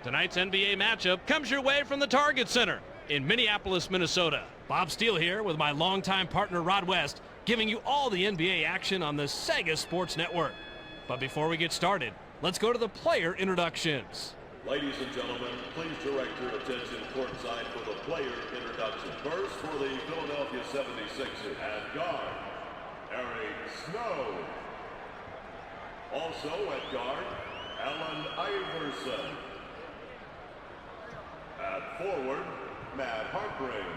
Tonight's NBA matchup comes your way from the Target Center in Minneapolis, Minnesota. Bob Steele here with my longtime partner Rod West, giving you all the NBA action on the Sega Sports Network. But before we get started, let's go to the player introductions. Ladies and gentlemen, please direct your attention courtside for the player introduction. First for the Philadelphia 76ers at guard, Eric Snow. Also at guard, Allen Iverson. At forward, Matt Harpring.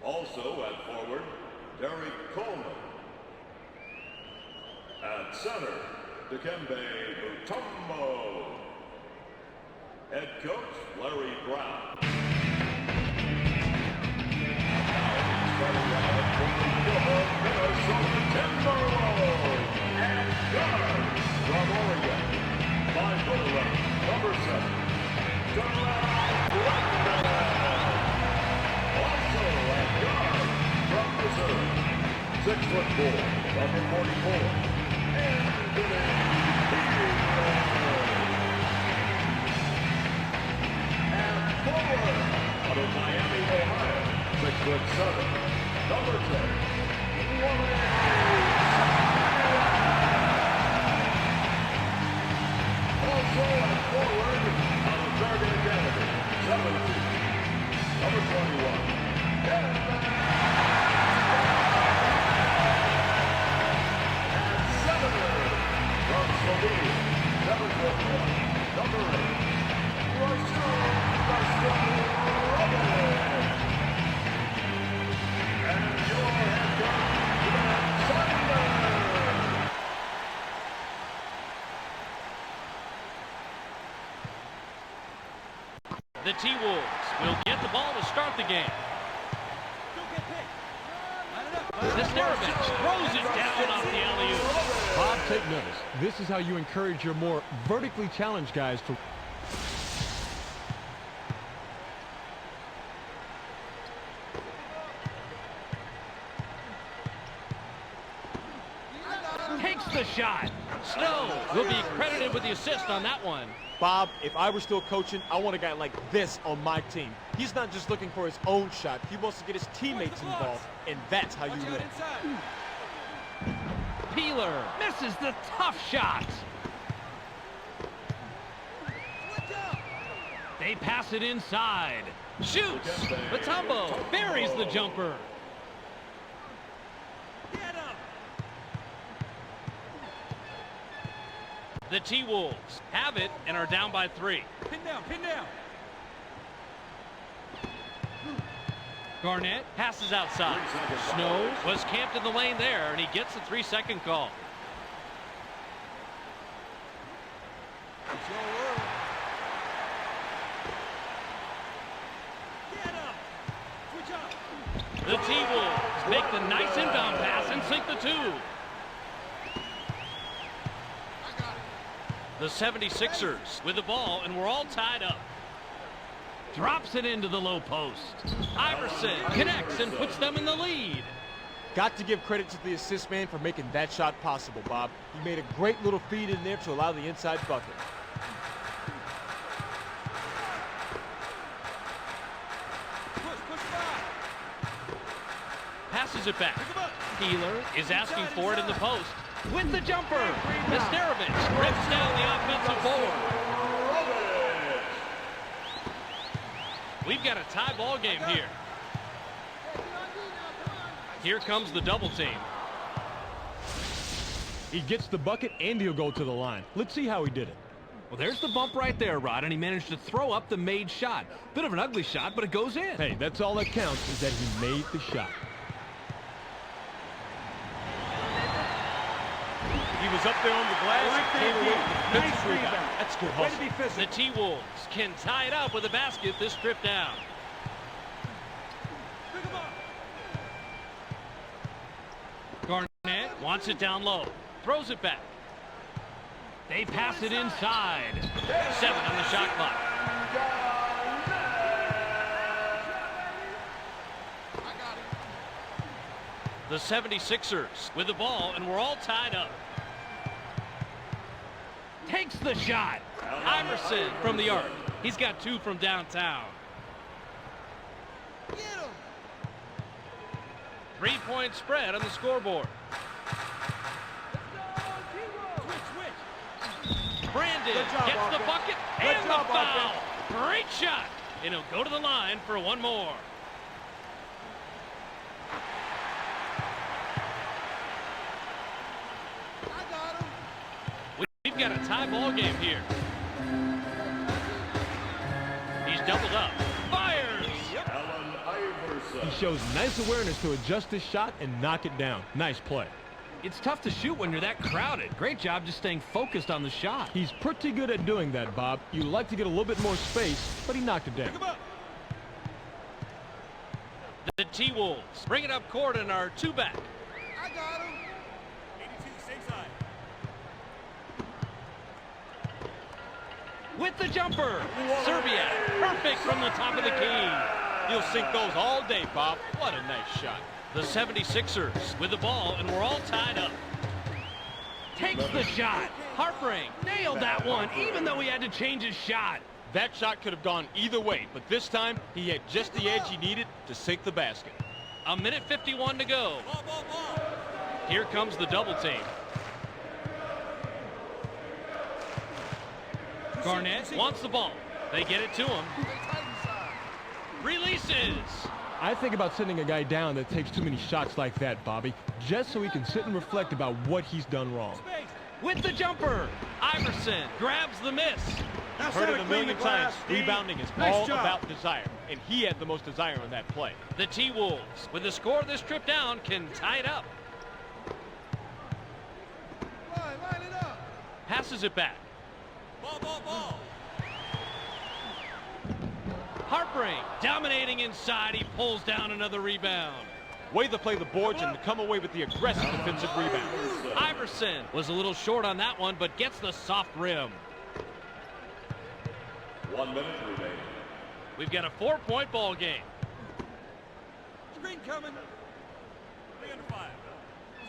Also at forward, Derek Coleman. At center, Dikembe Mutombo. Head coach, Larry Brown. Now starting out from the Minnesota Timberwolves. At guard, from Oregon, 5'11", number 7. Also at guard, from Missouri, 6'4", number 44, Anthony Beal. And forward, out of Miami, Ohio, 6'7", number 10, Also at forward, Target Academy, 7 feet, number 21. And center, from Slovenia, 7'1", number 8, Russell And your head coach, Matt Sander. The T-Wolves will get the ball to start the game. The Starovich throws it down off the alley-oop. Bob, take notice. This is how you encourage your more vertically challenged guys to... Takes the shot. Snow will be credited with the assist on that one. Bob, if I were still coaching, I want a guy like this on my team. He's not just looking for his own shot. He wants to get his teammates involved, and that's how you win. Peeler misses the tough shot. They pass it inside. Shoots. Mutombo buries the jumper. The T-Wolves have it and are down by 3. Pin down, pin down. Garnett passes outside. Snow was camped in the lane there, and he gets a 3-second call. The T-Wolves make the nice inbound pass and sink the 2. The 76ers with the ball, and we're all tied up. Drops it into the low post. Iverson connects and puts them in the lead. Got to give credit to the assist man for making that shot possible, Bob. He made a great little feed in there to allow the inside bucket. Passes it back. Peeler is asking for it in the post. With the jumper. Nesterovic rips down the offensive board. We've got a tie ball game here. Here comes the double team. He gets the bucket and he'll go to the line. Let's see how he did it. Well, there's the bump right there, Rod, and he managed to throw up the made shot. Bit of an ugly shot, but it goes in. Hey, that's all that counts, is that he made the shot. He was up there on the glass, came away with the defensive rebound. That's good hustle. The T-Wolves can tie it up with a basket this trip down. Garnett wants it down low. Throws it back. They pass it inside. 7 on the shot clock. The 76ers with the ball, and we're all tied up. Takes the shot. Iverson from the arc. He's got 2 from downtown. 3-point spread on the scoreboard. Brandon gets the bucket and the foul. Great shot. And he'll go to the line for one more. We've got a tie ball game here. He's doubled up. Fires. He shows nice awareness to adjust his shot and knock it down. Nice play. It's tough to shoot when you're that crowded. Great job just staying focused on the shot. He's pretty good at doing that, Bob. You like to get a little bit more space, but he knocked it down. The T-Wolves bring it up court in our 2-back. I got him. 82 With the jumper. Serbia, perfect from the top of the key. He'll sink those all day, Bob. What a nice shot. The 76ers with the ball, and we're all tied up. Takes the shot. Harpering nailed that one, even though he had to change his shot. That shot could have gone either way, but this time he had just the edge he needed to sink the basket. 1:51 to go. Here comes the double team. Garnett wants the ball. They get it to him. Releases. I think about sending a guy down that takes too many shots like that, Bobby, just so he can sit and reflect about what he's done wrong. With the jumper. Iverson grabs the miss. Heard it a million times. Rebounding is all about desire, and he had the most desire on that play. The T-Wolves, with the score of this trip down, can tie it up. Line it up. Passes it back. Ball. Harpering, dominating inside. He pulls down another rebound. Way to play the boards and to come away with the aggressive defensive rebound. Iverson was a little short on that one, but gets the soft rim. 1 minute remaining. We've got a 4-point ball game. Screen coming. 3 under 5.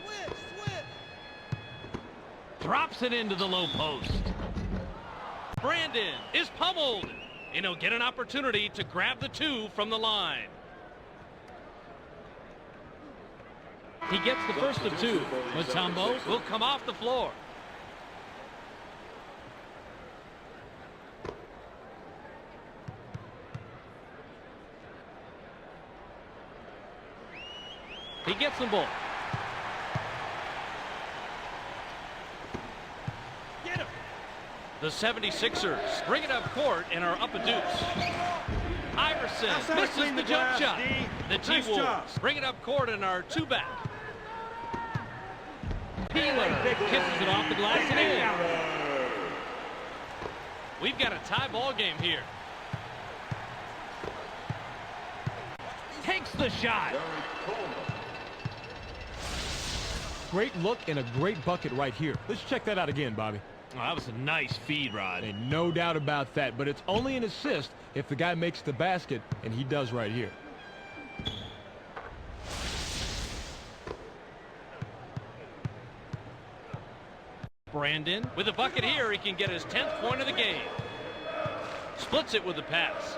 Switch. Drops it into the low post. Brandon is pummeled. And he'll get an opportunity to grab the 2 from the line. He gets the first of 2. Mutombo will come off the floor. He gets them both. Get him. The 76ers bring it up court and are up a deuce. Iverson misses the jump shot. The T-Wolves bring it up court and are 2-back. Peeler kisses it off the glass and in. We've got a tie ball game here. Takes the shot. Great look and a great bucket right here. Let's check that out again, Bobby. Oh, that was a nice feed, Rod. And no doubt about that, but it's only an assist if the guy makes the basket, and he does right here. Brandon with a bucket here. He can get his 10th point of the game. Splits it with the pass.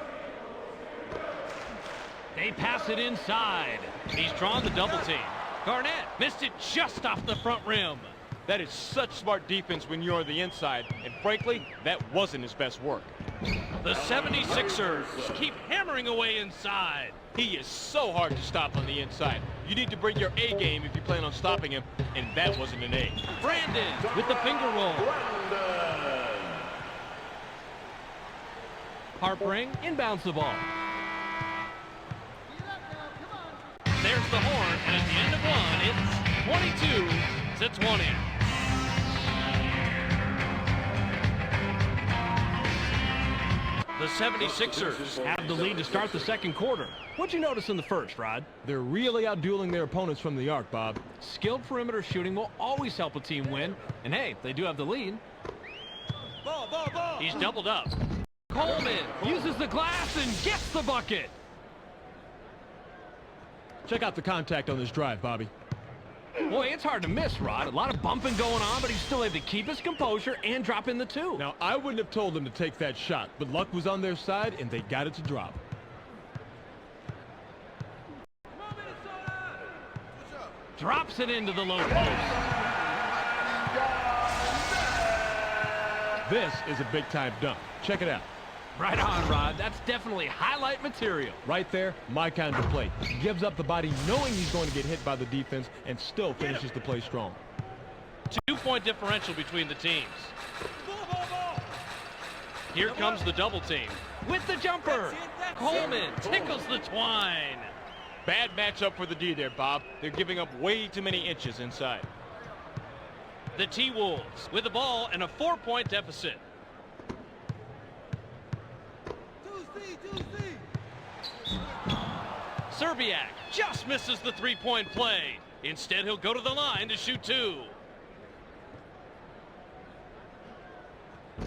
They pass it inside. He's drawn the double team. Garnett missed it just off the front rim. That is such smart defense when you're on the inside, and frankly, that wasn't his best work. The 76ers keep hammering away inside. He is so hard to stop on the inside. You need to bring your A game if you plan on stopping him, and that wasn't an A. Brandon with the finger roll. Harpering inbounds the ball. There's the horn, and at the end of one, it's 22-20. The 76ers have the lead to start the second quarter. What'd you notice in the first, Rod? They're really outdueling their opponents from the arc, Bob. Skilled perimeter shooting will always help a team win. And hey, they do have the lead. Ball, ball, ball. He's doubled up. Coleman uses the glass and gets the bucket. Check out the contact on this drive, Bobby. Boy, it's hard to miss, Rod. A lot of bumping going on, but he's still able to keep his composure and drop in the two. Now, I wouldn't have told them to take that shot, but luck was on their side, and they got it to drop. Drops it into the low post. This is a big-time dunk. Check it out. Right on, Rod. That's definitely highlight material. Right there, my kind of play. He gives up the body knowing he's going to get hit by the defense and still finishes the play strong. 2-point differential between the teams. Ball, ball, ball. Here comes the double team. With the jumper. Coleman tickles the twine. Bad matchup for the D there, Bob. They're giving up way too many inches inside. The T-Wolves with the ball and a 4-point deficit. 2C. Serbiak just misses the 3-point play. Instead, he'll go to the line to shoot two.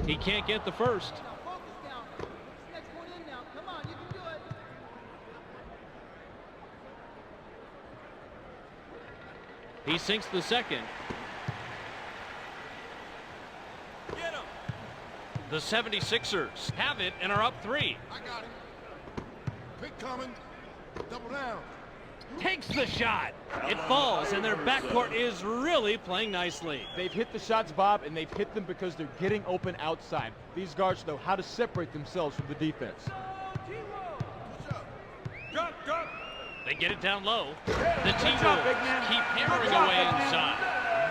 He can't get the first. Now focus now. Put this next one in now. Come on, you can do it. He sinks the second. Get him. The 76ers have it and are up 3. I got him. Quick coming. Double down. Takes the shot. It falls, and their backcourt is really playing nicely. They've hit the shots, Bob, and they've hit them because they're getting open outside. These guards know how to separate themselves from the defense. Drop, drop. They get it down low. The Timberwolves keep hammering away inside.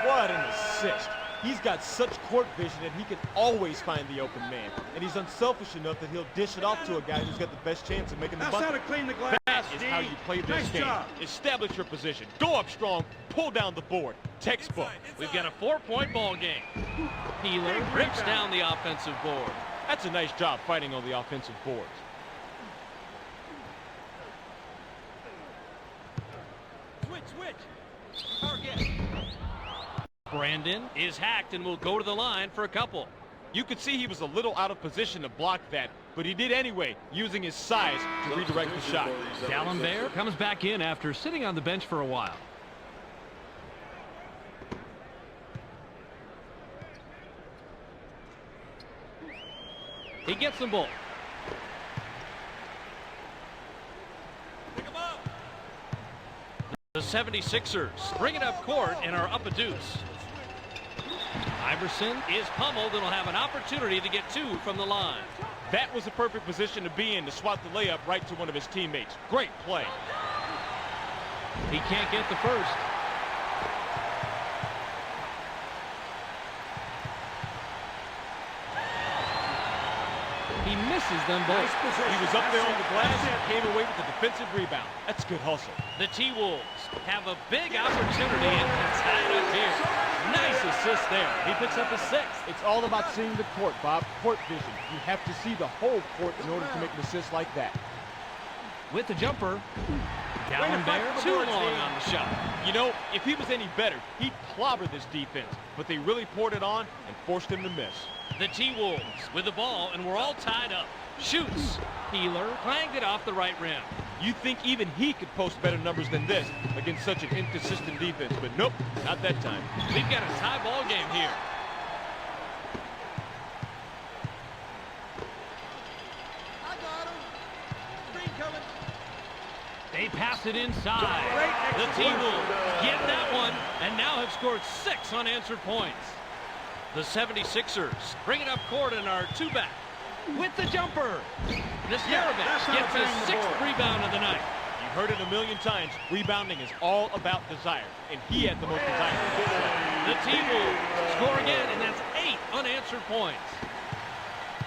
What an assist. He's got such court vision that he can always find the open man. And he's unselfish enough that he'll dish it off to a guy who's got the best chance of making the That's how bucket. to clean the glass. That is how you play this Nice game. job. Establish your position. Go up strong. Pull down the board. Textbook. We've got a 4-point ball game. Peeler rips down the offensive board. That's a nice job fighting on the offensive boards. Switch. Target. Brandon is hacked and will go to the line for a couple. You could see he was a little out of position to block that, but he did anyway, using his size to redirect the shot. D'Alembert comes back in after sitting on the bench for a while. He gets them both. Pick him up. The 76ers bring it up court and are up a deuce. Iverson is pummeled and will have an opportunity to get 2 from the line. That was a perfect position to be in to swat the layup right to one of his teammates. Great play. He can't get the first. He misses them both. He was up there on the glass and came away with a defensive rebound. That's good hustle. The T-Wolves have a big opportunity and can tie it up here. Nice assist there. He picks up a 6th. It's all about seeing the court, Bob. Court vision. You have to see the whole court in order to make an assist like that. With the jumper, D'Alembert too long on the shot. shot. You know, if he was any better, he'd clobber this defense. But they really poured it on and forced him to miss. The T-Wolves with the ball, and we're all tied up. Shoots. Healer clanged it off the right rim. You think even he could post better numbers than this against such an inconsistent defense, but nope, not that time. We've got a tie ball game here. I got him. Screen coming. They pass it inside. The T-Wolves get that one, and now have scored 6 unanswered points. The 76ers bring it up court in our 2-back. With the jumper. Nastarovic gets his 6th rebound of the night. You've heard it a million times. Rebounding is all about desire, and he had the most desire. The T-Wolves score again, and that's 8 unanswered points.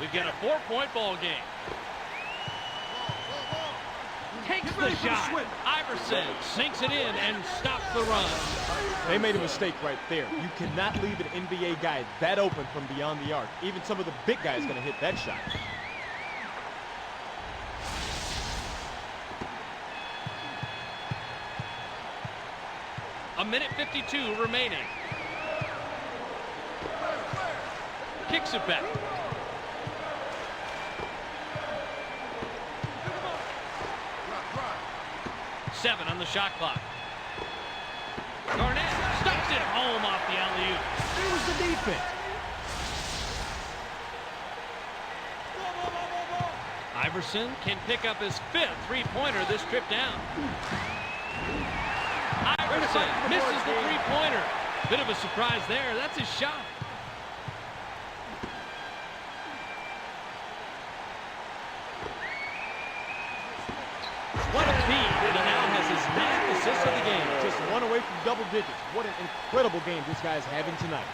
We've got a 4-point ball game. Takes the shot. Iverson sinks it in and stops the run. They made a mistake right there. You cannot leave an NBA guy that open from beyond the arc. Even some of the big guys going to hit that shot. A minute 52 remaining. Kicks it back. Seven on the shot clock. Garnett stops it home off the alley-oop. It was the defense. Iverson can pick up his 5th three-pointer this trip down. Iverson misses the three-pointer. Bit of a surprise there. That's his shot. What a feed, and he now has his 9th assist of the game. Just one away from double digits. What an incredible game this guy's having tonight.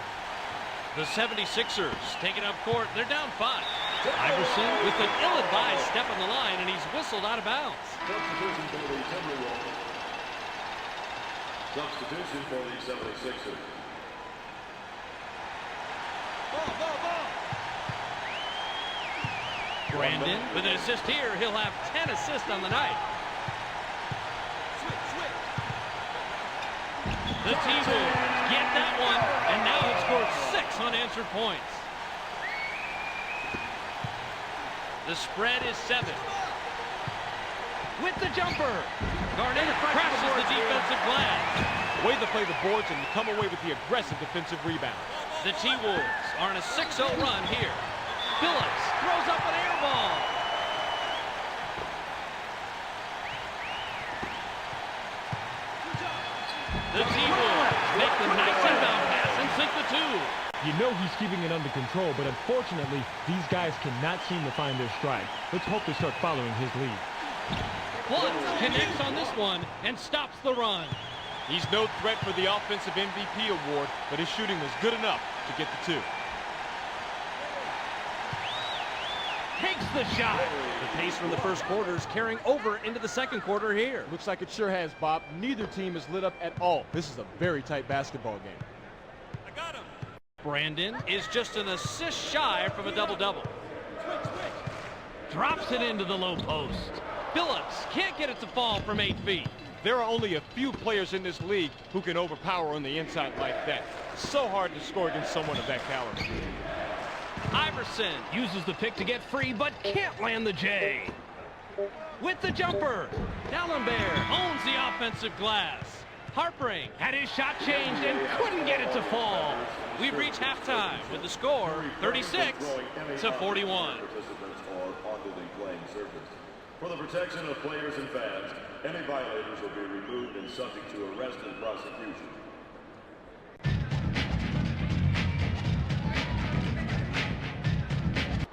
The 76ers taking up court. They're down 5. Iverson with an ill-advised step on the line, and he's whistled out of bounds. Substitution for the Timberwolves. Substitution for the 76ers. Brandon with an assist here. He'll have 10 assists on the night. The T-Wolves get that one, and now have scored 6 unanswered points. The spread is 7. With the jumper. Garnett crashes the defensive glass. Way to play the boards and come away with the aggressive defensive rebound. The T-Wolves are on a 6-0 run here. Phillips throws up an air ball. The T-Wolves make the nice inbound pass and sink the 2. You know he's keeping it under control, but unfortunately, these guys cannot seem to find their stride. Let's hope they start following his lead. Floods connects on this one and stops the run. He's no threat for the Offensive MVP award, but his shooting was good enough to get the 2. Takes the shot. The pace from the first quarter is carrying over into the second quarter here. Looks like it sure has, Bob. Neither team is lit up at all. This is a very tight basketball game. I got him. Brandon is just an assist shy from a double-double. Drops it into the low post. Phillips can't get it to fall from 8 feet. There are only a few players in this league who can overpower on the inside like that. So hard to score against someone of that caliber. Iverson uses the pick to get free, but can't land the J. With the jumper, D'Alembert owns the offensive glass. Harpering had his shot changed and couldn't get it to fall. We've reached halftime with the score 36-41. Participants are onto the playing surface. For the protection of players and fans, any violators will be removed and subject to arrest and prosecution.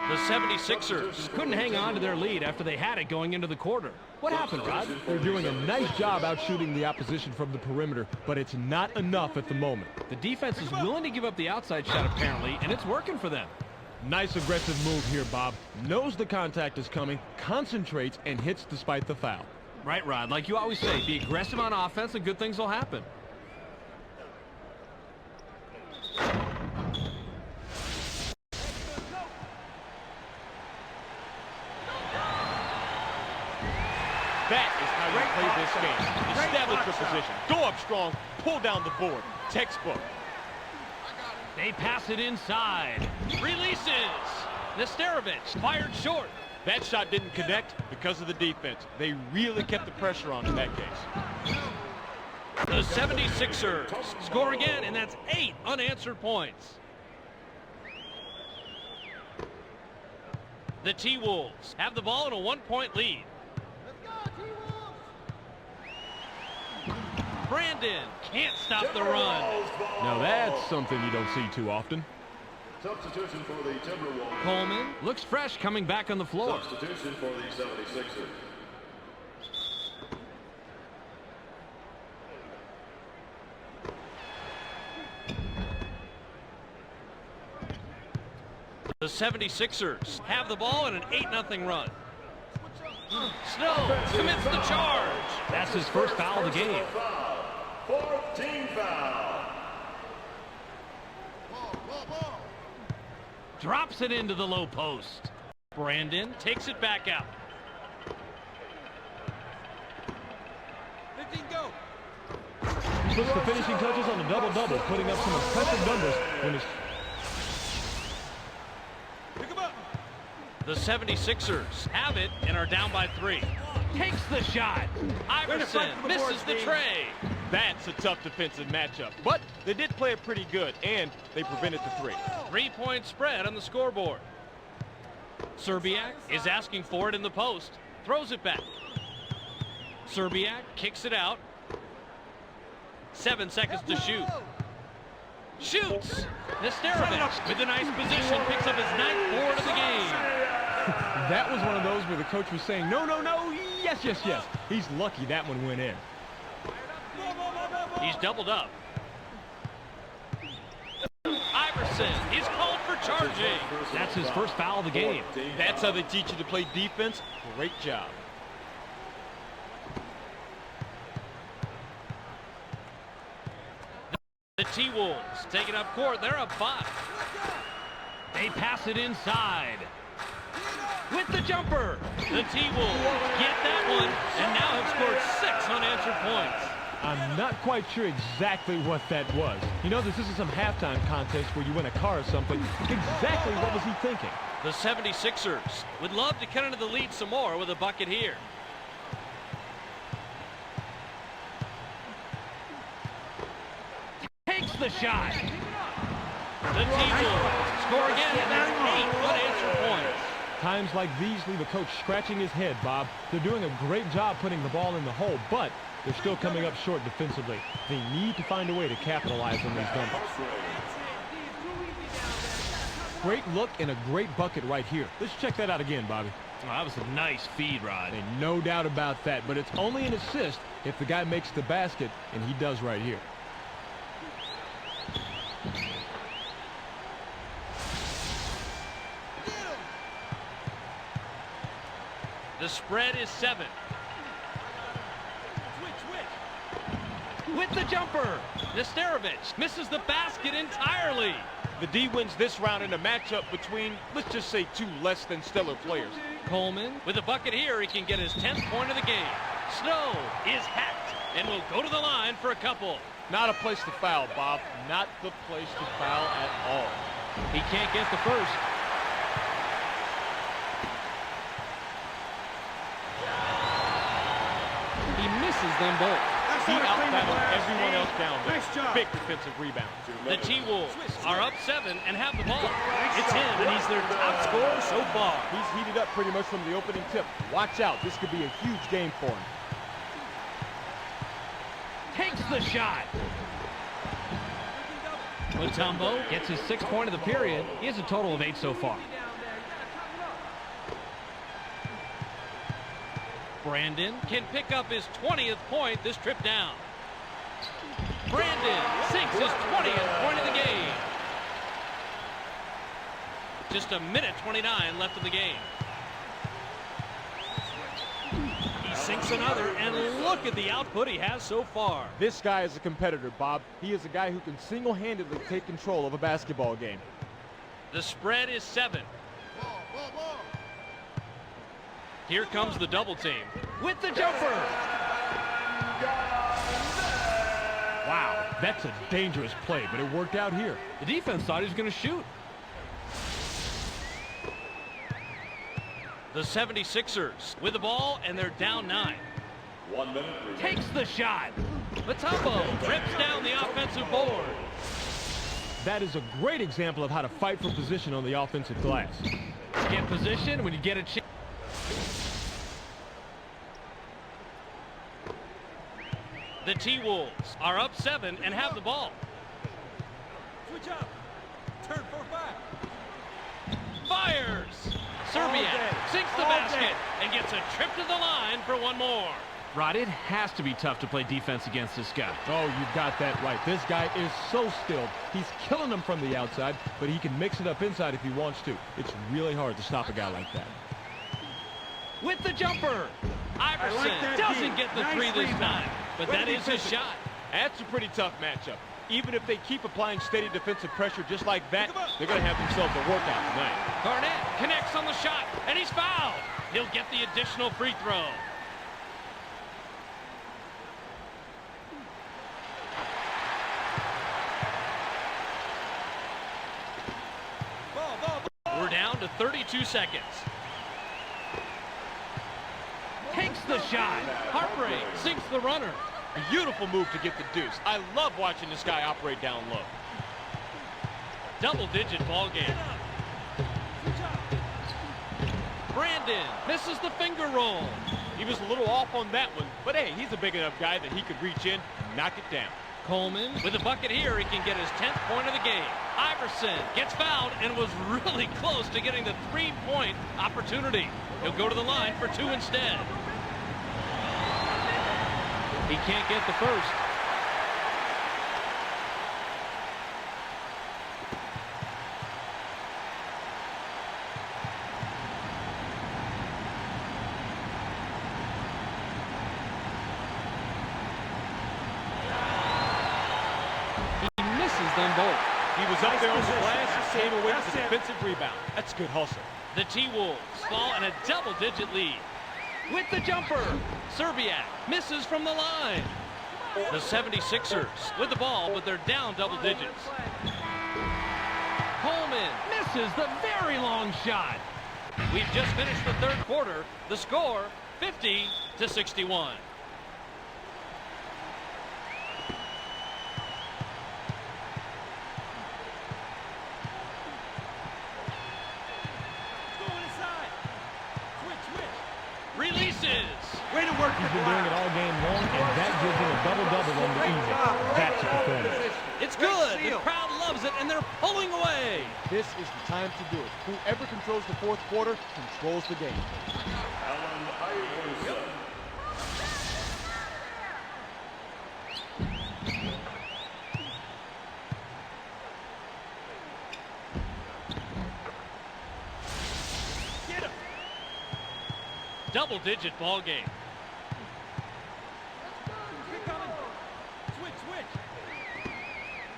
The 76ers couldn't hang on to their lead after they had it going into the quarter. What happened, Rod? They're doing a nice job out shooting the opposition from the perimeter, but it's not enough at the moment. The defense is willing to give up the outside shot apparently, and it's working for them. Nice aggressive move here, Bob. Knows the contact is coming, concentrates, and hits despite the foul. Right, Rod. Like you always say, be aggressive on offense and good things will happen. That is how you play this game. Establish your position. Go up strong. Pull down the board. Textbook. They pass it inside. Releases. Nesterovic fired short. That shot didn't connect because of the defense. They really kept the pressure on in that case. The 76ers score again, and that's 8 unanswered points. The T-Wolves have the ball in a 1-point lead. Brandon can't stop the run. Now that's something you don't see too often. Substitution for the Timberwolves. Coleman looks fresh coming back on the floor. Substitution for the 76ers. The 76ers have the ball in an 8-0 run. Snow commits the charge. That's his first foul of the game. Fourth team foul. Drops it into the low post. Brandon takes it back out. 15 go. He puts the finishing touches on the double-double, putting up some impressive numbers when his... The 76ers have it and are down by 3. Takes the shot. Iverson misses the tray. That's a tough defensive matchup, but they did play it pretty good, and they prevented the 3. 3-point spread on the scoreboard. Serbiak is asking for it in the post. Throws it back. Serbiak kicks it out. 7 seconds to shoot. Shoots. Nesterovic with a nice position picks up his 9th board of the game. That was one of those where the coach was saying, no, no, no, yes, yes, yes. He's lucky that one went in. He's doubled up. Iverson is called for charging. That's his first foul of the game. That's how they teach you to play defense. Great job. The T-Wolves taking up court. They're up 5. They pass it inside. With the jumper. The T-Wolves get that one and now have scored 6 unanswered points. I'm not quite sure exactly what that was. You know, this isn't some halftime contest where you win a car or something. Exactly what was he thinking? The 76ers would love to cut into the lead some more with a bucket here. Takes the shot. The T-Wolves score again, and that's 8 unanswered points. Times like these leave a coach scratching his head, Bob. They're doing a great job putting the ball in the hole, but they're still coming up short defensively. They need to find a way to capitalize on these numbers. Great look and a great bucket right here. Let's check that out again, Bobby. Oh, that was a nice feed, Rod. And no doubt about that, but it's only an assist if the guy makes the basket, and he does right here. The spread is 7. With the jumper, Nesterovic misses the basket entirely. The D wins this round in a matchup between, let's just say, 2 less than stellar players. Coleman with a bucket here. He can get his 10th point of the game. Snow is hacked and will go to the line for a couple. Not a place to foul, Bob. Not the place to foul at all. He can't get the first. He misses them both. He outfouled everyone else down there. Nice job. Big defensive rebound. The T-Wolves are up 7 and have the ball. It's him, and he's their top scorer so far. He's heated up pretty much from the opening tip. Watch out. This could be a huge game for him. Takes the shot. Mutombo gets his 6th point of the period. He has a total of 8 so far. Brandon can pick up his 20th point this trip down. Brandon sinks his 20th point of the game. Just a minute 29 left in the game. He sinks another, and look at the output he has so far. This guy is a competitor, Bob. He is a guy who can single-handedly take control of a basketball game. The spread is 7. Here comes the double team with the jumper. That's a dangerous play, but it worked out here. The defense thought he was going to shoot. The 76ers with the ball, and they're down 9. 1 minute remaining. Takes the shot. Matumbo rips down the offensive board. That is a great example of how to fight for position on the offensive glass. Get position when you get a chance. The T-Wolves are up 7 and have the ball. Switch up. Turn 4-5. Fires. Serbia sinks the basket and gets a trip to the line for one more. Rod, it has to be tough to play defense against this guy. Oh, you got that right. This guy is so skilled. He's killing them from the outside, but he can mix it up inside if he wants to. It's really hard to stop a guy like that. With the jumper. Iverson doesn't get the three this time, but that is his shot. That's a pretty tough matchup. Even if they keep applying steady defensive pressure just like that, they're going to have themselves a workout tonight. Garnett connects on the shot, and he's fouled. He'll get the additional free throw. We're down to 32 seconds. Takes the shot. Heartbreak sinks the runner. Beautiful move to get the deuce. I love watching this guy operate down low. Double-digit ball game. Brandon misses the finger roll. He was a little off on that one, but hey, he's a big enough guy that he could reach in and knock it down. Coleman with a bucket here. He can get his 10th point of the game. Iverson gets fouled and was really close to getting the three-point opportunity. He'll go to the line for 2 instead. He can't get the first. He misses them both. He was up there on the glass and came away with a defensive rebound. That's a good hustle. The T-Wolves fall in a double-digit lead. With the jumper, Serbiak misses from the line. The 76ers with the ball, but they're down double digits. Coleman misses the very long shot. We've just finished the third quarter. The score, 50-61. Releases. Way to work. He's been doing it all game long, and that gives him a double-double on the evening. That's a performance. It's good. The crowd loves it, and they're pulling away. This is the time to do it. Whoever controls the fourth quarter controls the game. Allen Iverson. Double-digit ball game.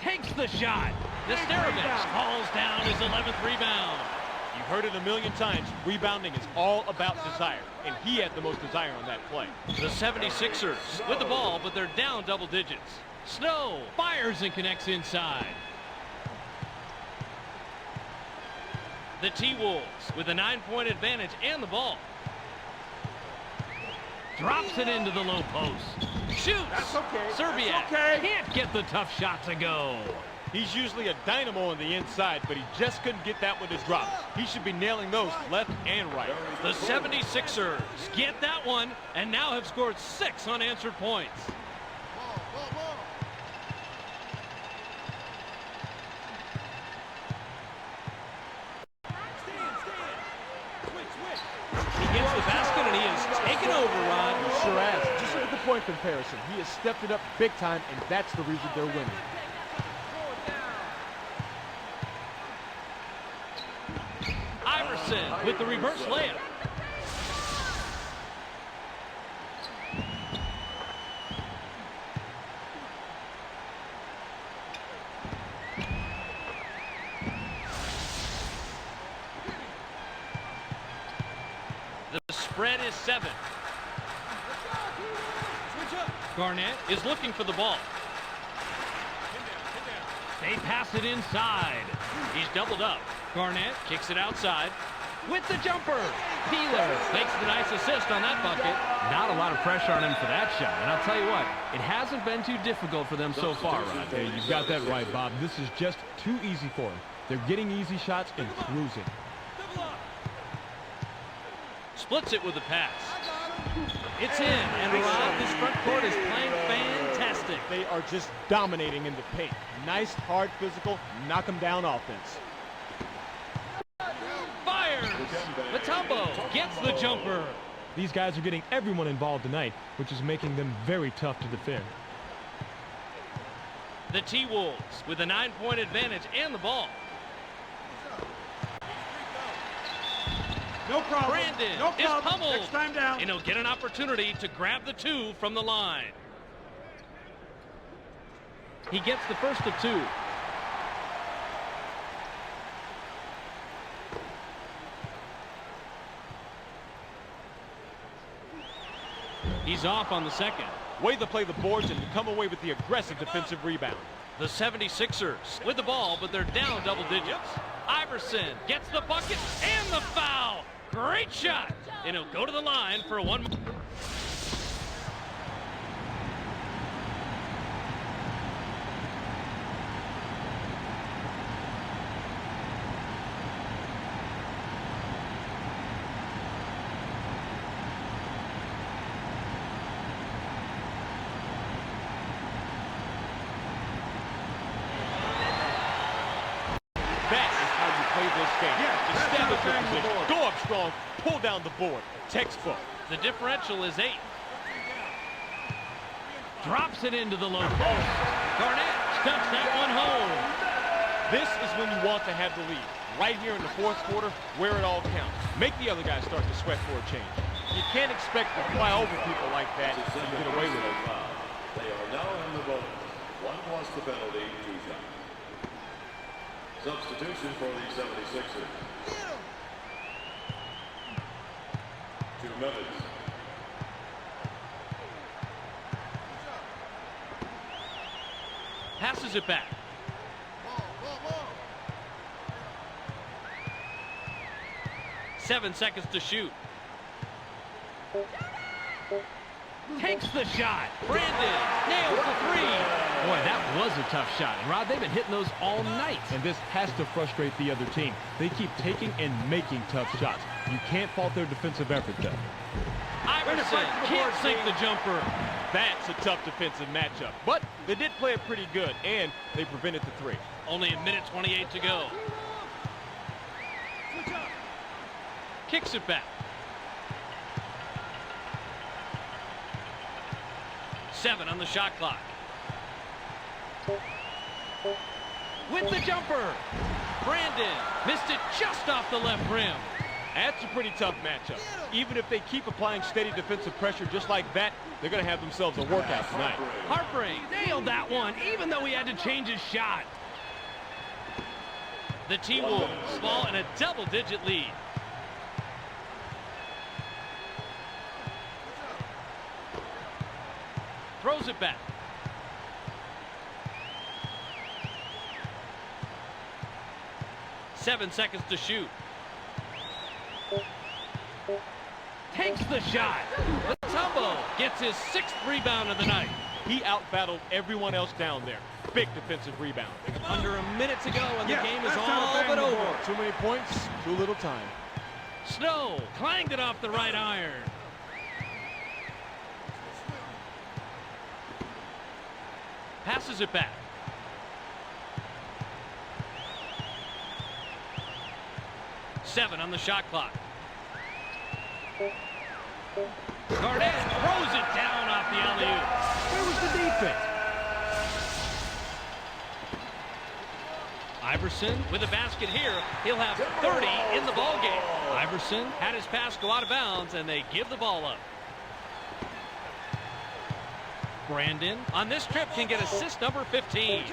Takes the shot. Nesterovic calls down his 11th rebound. You've heard it a million times. Rebounding is all about desire, and he had the most desire on that play. The 76ers with the ball, but they're down double digits. Snow fires and connects inside. The T-Wolves with a 9-point advantage and the ball. Drops it into the low post. Shoots. That's okay. Serbia That's okay. can't get the tough shot to go. He's usually a dynamo on the inside, but he just couldn't get that one to drop. He should be nailing those left and right. The 76ers get that one and now have scored 6 unanswered points. He gets the basket and he is taken over, Ron. He sure has. Just look at the point comparison. He has stepped it up big time, and that's the reason they're winning. Iverson with the reverse layup. The spread is 7. Garnett is looking for the ball. They pass it inside. He's doubled up. Garnett kicks it outside with the jumper. Peeler makes the nice assist on that bucket. Not a lot of pressure on him for that shot. And I'll tell you what, it hasn't been too difficult for them so far, Rod. Hey, you've got that right, Bob. This is just too easy for them. They're getting easy shots and cruising. Splits it with the pass. It's in, and Rod, this front court is playing fantastic. They are just dominating in the paint. Nice, hard, physical, knock them down offense. Fires! Matumbo gets the jumper. These guys are getting everyone involved tonight, which is making them very tough to defend. The T-Wolves with a 9-point advantage and the ball. No problem. Brandon No is problem. pummeled. Next time down. And he'll get an opportunity to grab the 2 from the line. He gets the first of 2. He's off on the second. Way to play the boards and to come away with the aggressive defensive rebound. The 76ers with the ball, but they're down double digits. Iverson gets the bucket and the foul. Great shot. And he'll go to the line for one more. Just step into position, go up strong, pull down the board. Textbook. The differential is 8. Drops it into the low post. Garnett stuffs that one home. This is when you want to have the lead. Right here in the fourth quarter, where it all counts. Make the other guys start to sweat for a change. You can't expect to fly over people like that and get away with it. They are now in the bonus. 1 plus the penalty, 2 shots. Substitution for the 76ers. 2 minutes. Passes it back. 7 seconds to shoot. Takes the shot. Brandon nails the 3. Boy, that was a tough shot. And Rod, they've been hitting those all night. And this has to frustrate the other team. They keep taking and making tough shots. You can't fault their defensive effort, though. Iverson can't sink the jumper. That's a tough defensive matchup. But they did play it pretty good, and they prevented the 3. Only a minute 28 to go. Kicks it back. 7 on the shot clock. With the jumper. Brandon missed it just off the left rim. That's a pretty tough matchup. Even if they keep applying steady defensive pressure just like that, they're going to have themselves a workout tonight. Harpering nailed that one, even though he had to change his shot. The T-Wolves fall in a double-digit lead. Throws it back. Seven seconds to shoot. Takes the shot. Matumbo gets his 6th rebound of the night. He out-battled everyone else down there. Big defensive rebound. Under a minute to go, and the game is that's how all to but bang the over. ball. Too many points, too little time. Snow clanged it off the right iron. Passes it back. Seven on the shot clock. Garnett throws it down off the alley-oop. Where was the defense? Iverson with a basket here. He'll have 30 in the ballgame. Iverson had his pass go out of bounds, and they give the ball up. Brandon on this trip can get assist number 15.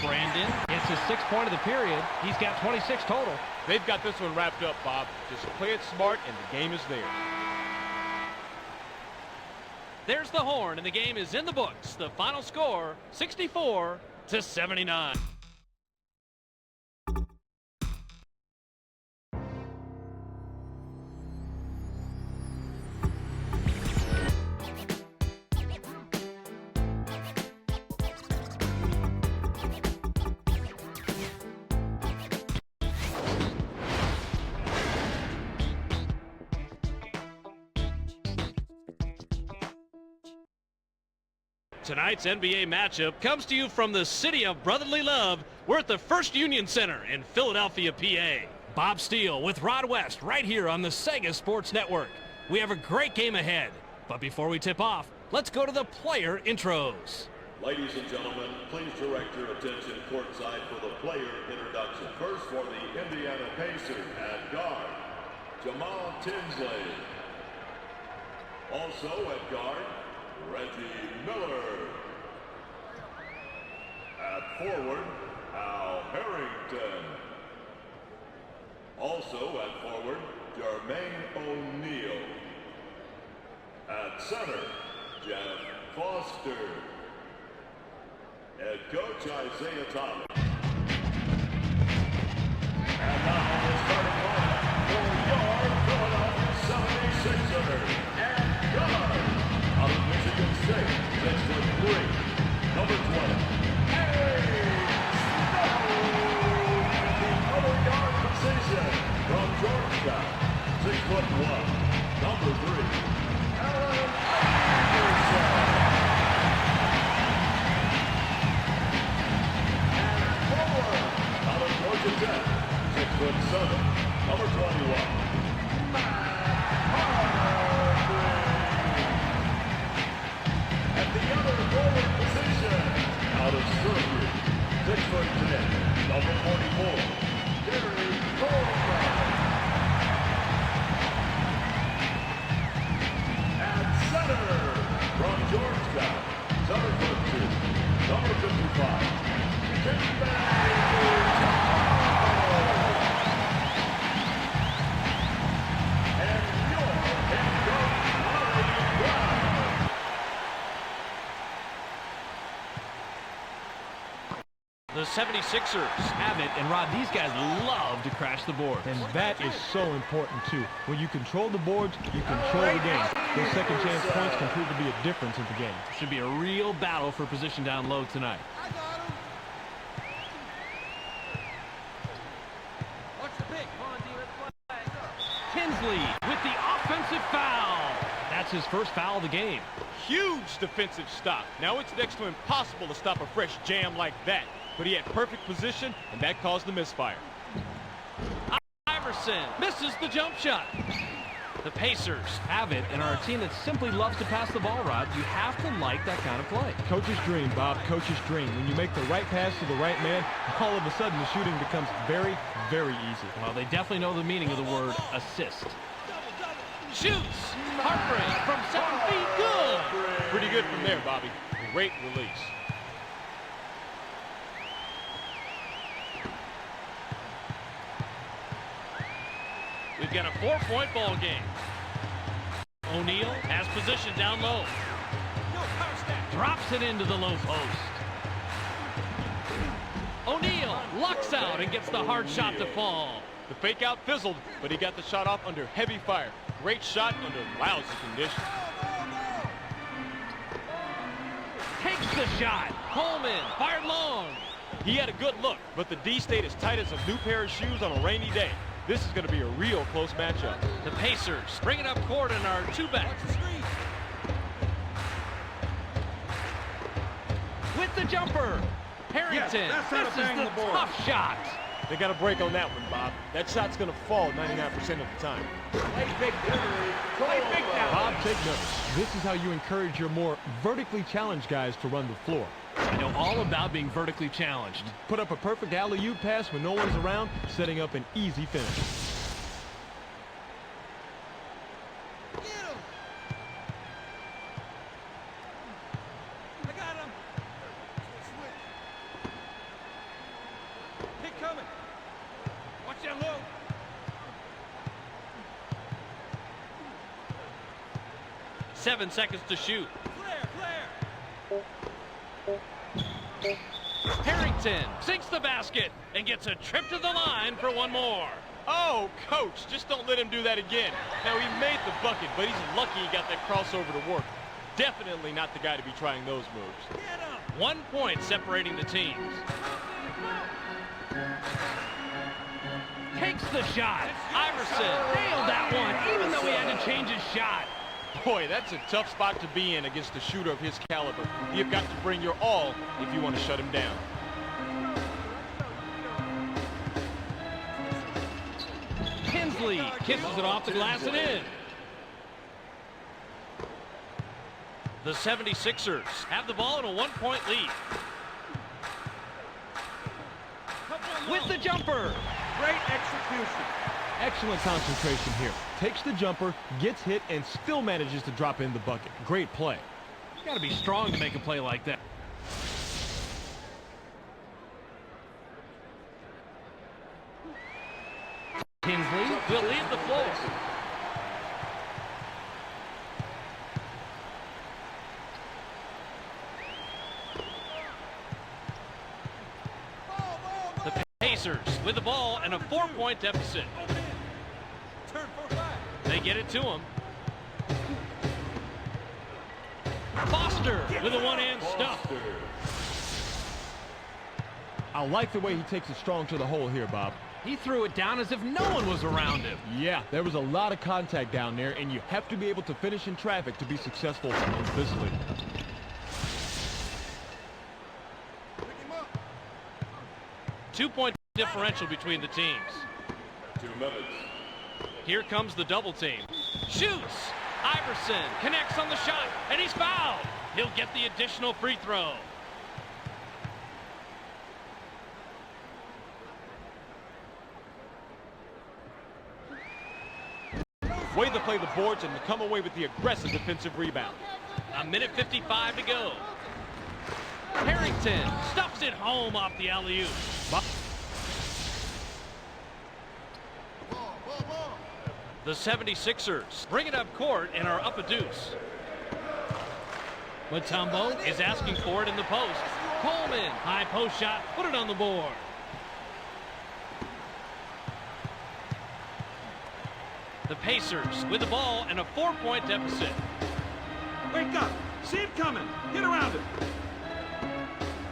Brandon gets his 6th point of the period. He's got 26 total. They've got this one wrapped up, Bob. Just play it smart, and the game is there. There's the horn, and the game is in the books. The final score, 64-59. to 79. Tonight's NBA matchup comes to you from the city of brotherly love. We're at the First Union Center in Philadelphia, PA. Bob Steele with Rod West right here on the Sega Sports Network. We have a great game ahead, but before we tip off, let's go to the player intros. Ladies and gentlemen, please direct your attention courtside for the player introduction. First for the Indiana Pacers at guard, Jamal Tinsley. Also at guard, Reggie Miller. At forward, Al Harrington. Also at forward, Jermaine O'Neal. At center, Jeff Foster. Head coach Isaiah Thomas. And now the starting lineup for your Philadelphia 76ers. At guard, out of Michigan State, 6'3", number 20. The other guard position from Georgetown, 6'1", number 3. Allen Iverson. And forward, out of Georgia Tech, 6'7", number 21. At the other forward position, out of Syracuse, 6'10", number 44, Gary Coleman. At center, from Georgetown, 7'2", number 55, and your head coach, Larry Brown. The 76ers have it, and Rod, these guys love to crash the board. And that is so important, too. When you control the boards, you control the game. Those second chance points can prove to be a difference in the game. Should be a real battle for position down low tonight. I got him. Watch the pick. Come on, D, let's play. Tinsley with the offensive foul. That's his first foul of the game. Huge defensive stop. Now it's next to impossible to stop a fresh jam like that. But he had perfect position, and that caused the misfire. Iverson misses the jump shot. The Pacers have it, and are a team that simply loves to pass the ball, Rod. You have to like that kind of play. Coach's dream, Bob, coach's dream. When you make the right pass to the right man, all of a sudden the shooting becomes very, very easy. Well, they definitely know the meaning of the word assist. Shoots! Heartbreak from 7 feet. Good! Pretty good from there, Bobby. Great release. We've got a 4-point ball game. O'Neal has position down low. No, power stack. Drops it into the low post. O'Neal lucks out and gets the hard shot to fall. The fake out fizzled, but he got the shot off under heavy fire. Great shot under lousy conditions. Takes the shot. Coleman fired long. He had a good look, but the D stayed as tight as a new pair of shoes on a rainy day. This is going to be a real close matchup. The Pacers bring it up court and are two-back. Watch the screen. With the jumper. Harrington that's how to misses bang the the board. tough shot. They got a break on that one, Bob. That shot's going to fall 99% of the time. Play big now. Bob, take notes. This is how you encourage your more vertically challenged guys to run the floor. I know all about being vertically challenged. Put up a perfect alley-oop pass when no one's around, setting up an easy finish. Get him. I got him. Pick coming. Watch that low. Seven seconds to shoot. Flare. Harrington sinks the basket and gets a trip to the line for one more. Oh, coach, just don't let him do that again. Now, he made the bucket, but he's lucky he got that crossover to work. Definitely not the guy to be trying those moves. 1 point separating the teams. Takes the shot. Iverson nailed that one, even though he had to change his shot. Boy, that's a tough spot to be in against a shooter of his caliber. You've got to bring your all if you want to shut him down. Tinsley kisses it off the glass and in. The 76ers have the ball in a 1-point lead. With the jumper. Great execution. Excellent concentration here. Takes the jumper, gets hit, and still manages to drop in the bucket. Great play. You got to be strong to make a play like that. Tinsley will leave the floor. The Pacers with the ball and a 4-point deficit. Turn 4-5. They get it to him. Foster with a one-hand stuff. I like the way he takes it strong to the hole here, Bob. He threw it down as if no one was around him. Yeah, there was a lot of contact down there, and you have to be able to finish in traffic to be successful in this league. Pick him up. 2-point differential between the teams. 2 minutes. Here comes the double team. Shoots. Iverson connects on the shot, and he's fouled. He'll get the additional free throw. Way to play the boards and to come away with the aggressive defensive rebound. 1:55 to go. Harrington stuffs it home off the alley-oop. Ball. The 76ers bring it up court and are up a deuce. Mutombo is asking for it in the post. Coleman, high post shot, put it on the board. The Pacers with the ball and a 4-point deficit. Wake up. See him coming. Get around him.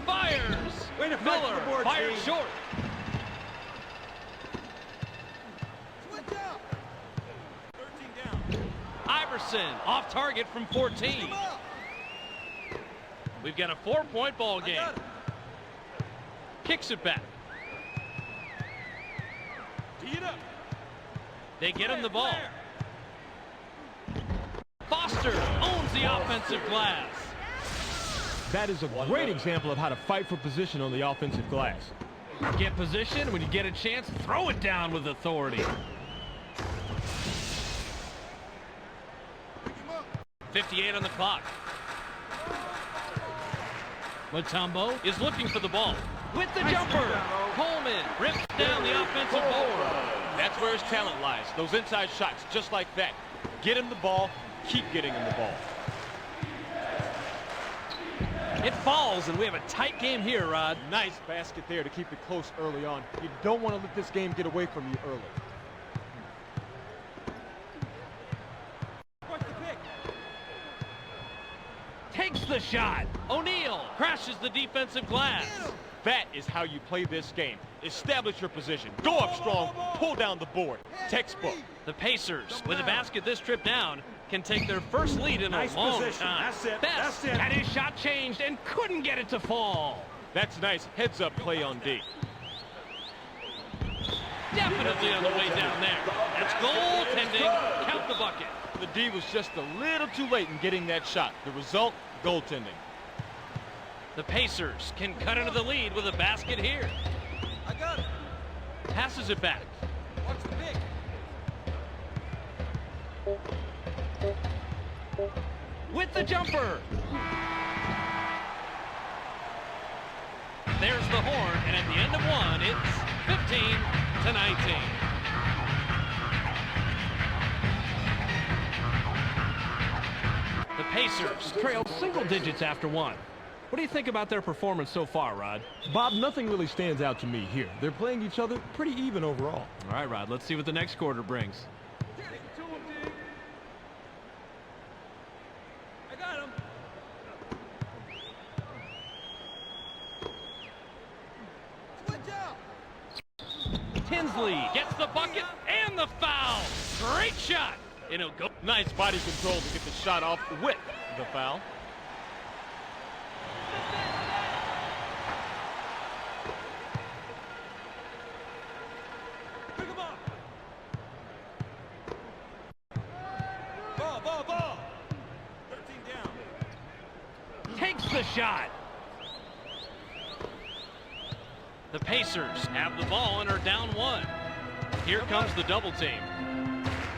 Fires. Way to fight for Miller the board, fired team. short. Switch out. 13 down. Iverson off target from 14. Come up. We've got a 4-point ball I game. got it. Kicks it back. Tee it up. They get him the ball. Foster owns the offensive glass. That is a great example of how to fight for position on the offensive glass. Get position. When you get a chance, throw it down with authority. Pick him up. 58 on the clock. Mutombo is looking for the ball. With the jumper. Coleman rips down the offensive board. That's where his talent lies. Those inside shots, just like that. Get him the ball, keep getting him the ball. It falls, and we have a tight game here, Rod. Nice basket there to keep it close early on. You don't want to let this game get away from you early. Watch the pick. Takes the shot. O'Neal crashes the defensive glass. That is how you play this game. Establish your position. Go up strong. Pull down the board. Textbook. The Pacers, with a basket this trip down, can take their first lead in Nice a long position. time. That's it. Best That's it. had his shot changed and couldn't get it to fall. That's nice heads-up play on D. Definitely on the way down there. That's goaltending. Count the bucket. The D was just a little too late in getting that shot. The result, goaltending. The Pacers can cut into the lead with a basket here. I got it. Passes it back. Watch the pick. With the jumper. There's the horn, and at the end of one, it's 15-19. The Pacers trail single digits after one. What do you think about their performance so far, Rod? Bob, nothing really stands out to me here. They're playing each other pretty even overall. All right, Rod, let's see what the next quarter brings. I got him. Switch out. Tinsley gets the bucket and the foul. Great shot. And it'll go. Nice body control to get the shot off with the foul. Pick him up. Ball. 13 down. Takes the shot. The Pacers have the ball and are down 1. Here comes the double team.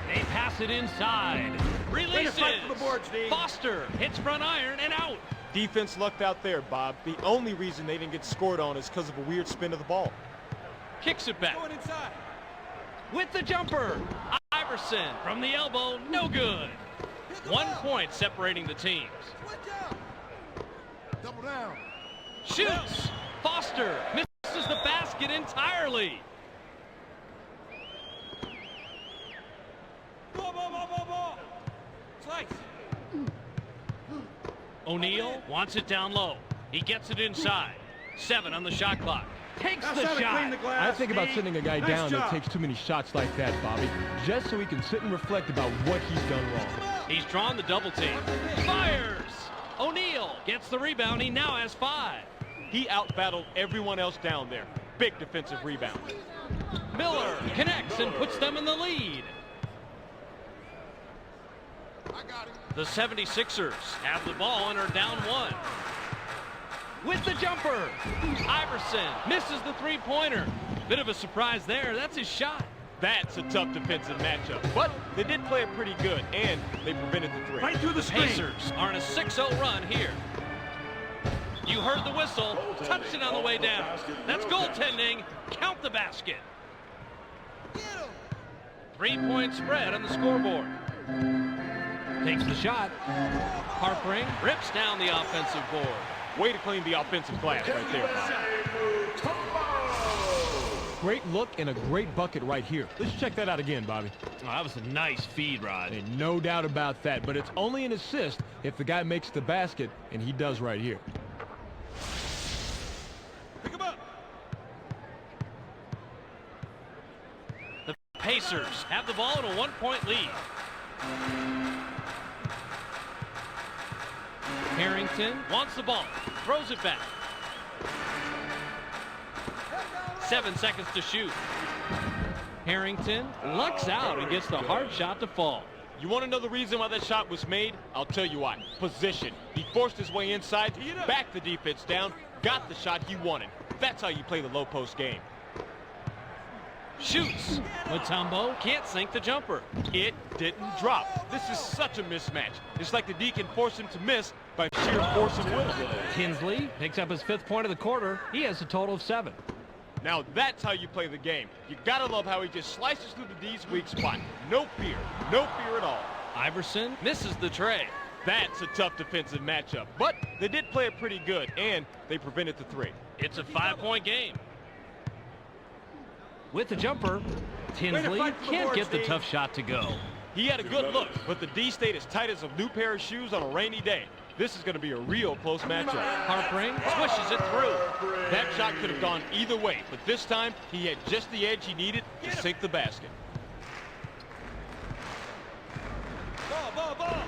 They pass it inside. Releases. fight for the boards, D. Foster hits front iron and out. Defense lucked out there, Bob. The only reason they didn't get scored on is because of a weird spin of the ball. Kicks it back. Going inside. With the jumper. Iverson from the elbow. No good. 1 point separating the teams. Switch out. Double down. Shoots. Foster misses the basket entirely. Ball. Slice. O'Neal wants it down low. He gets it inside. 7 on the shot clock. Takes That's the how to clean shot. the glass, I think about D. sending a guy Nice down that job. takes too many shots like that, Bobby, just so he can sit and reflect about what he's done wrong. He's drawn the double team. Fires. O'Neal gets the rebound. He now has 5. He outbattled everyone else down there. Big defensive rebound. Miller connects and puts them in the lead. I got him. The 76ers have the ball and are down 1. With the jumper. Iverson misses the three-pointer. Bit of a surprise there. That's his shot. That's a tough defensive matchup. But they did play it pretty good, and they prevented the 3. Right through the screen. Pacers are on a 6-0 run here. You heard the whistle. Touched it on the way down. That's goaltending. Count the basket. 3-point spread on the scoreboard. Takes the shot. Harpering rips down the offensive board. Way to clean the offensive glass right there, Bob. Great look and a great bucket right here. Let's check that out again, Bobby. Oh, that was a nice feed, Rod. And no doubt about that, but it's only an assist if the guy makes the basket, and he does right here. Pick him up. The Pacers have the ball in a 1-point lead. Harrington wants the ball, throws it back. 7 seconds to shoot. Harrington lucks out and gets the hard shot to fall. You want to know the reason why that shot was made? I'll tell you why. Position. He forced his way inside, backed the defense down, got the shot he wanted. That's how you play the low post game. Shoots. Mutombo can't sink the jumper. It didn't drop. This is such a mismatch. It's like the D can force him to miss by sheer force of will. Tinsley picks up his 5th point of the quarter. He has a total of 7. Now that's how you play the game. You gotta love how he just slices through the D's weak spot. No fear at all. Iverson misses the tray. That's a tough defensive matchup, but they did play it pretty good, and they prevented the 3. It's a 5-point game. With the jumper, Tinsley fight for the can't boards, get the Steve. tough shot to go. He had a good look, but the D stayed as tight as a new pair of shoes on a rainy day. This is going to be a real close matchup. Harpering swishes it through. That shot could have gone either way, but this time he had just the edge he needed to sink the basket. Ball.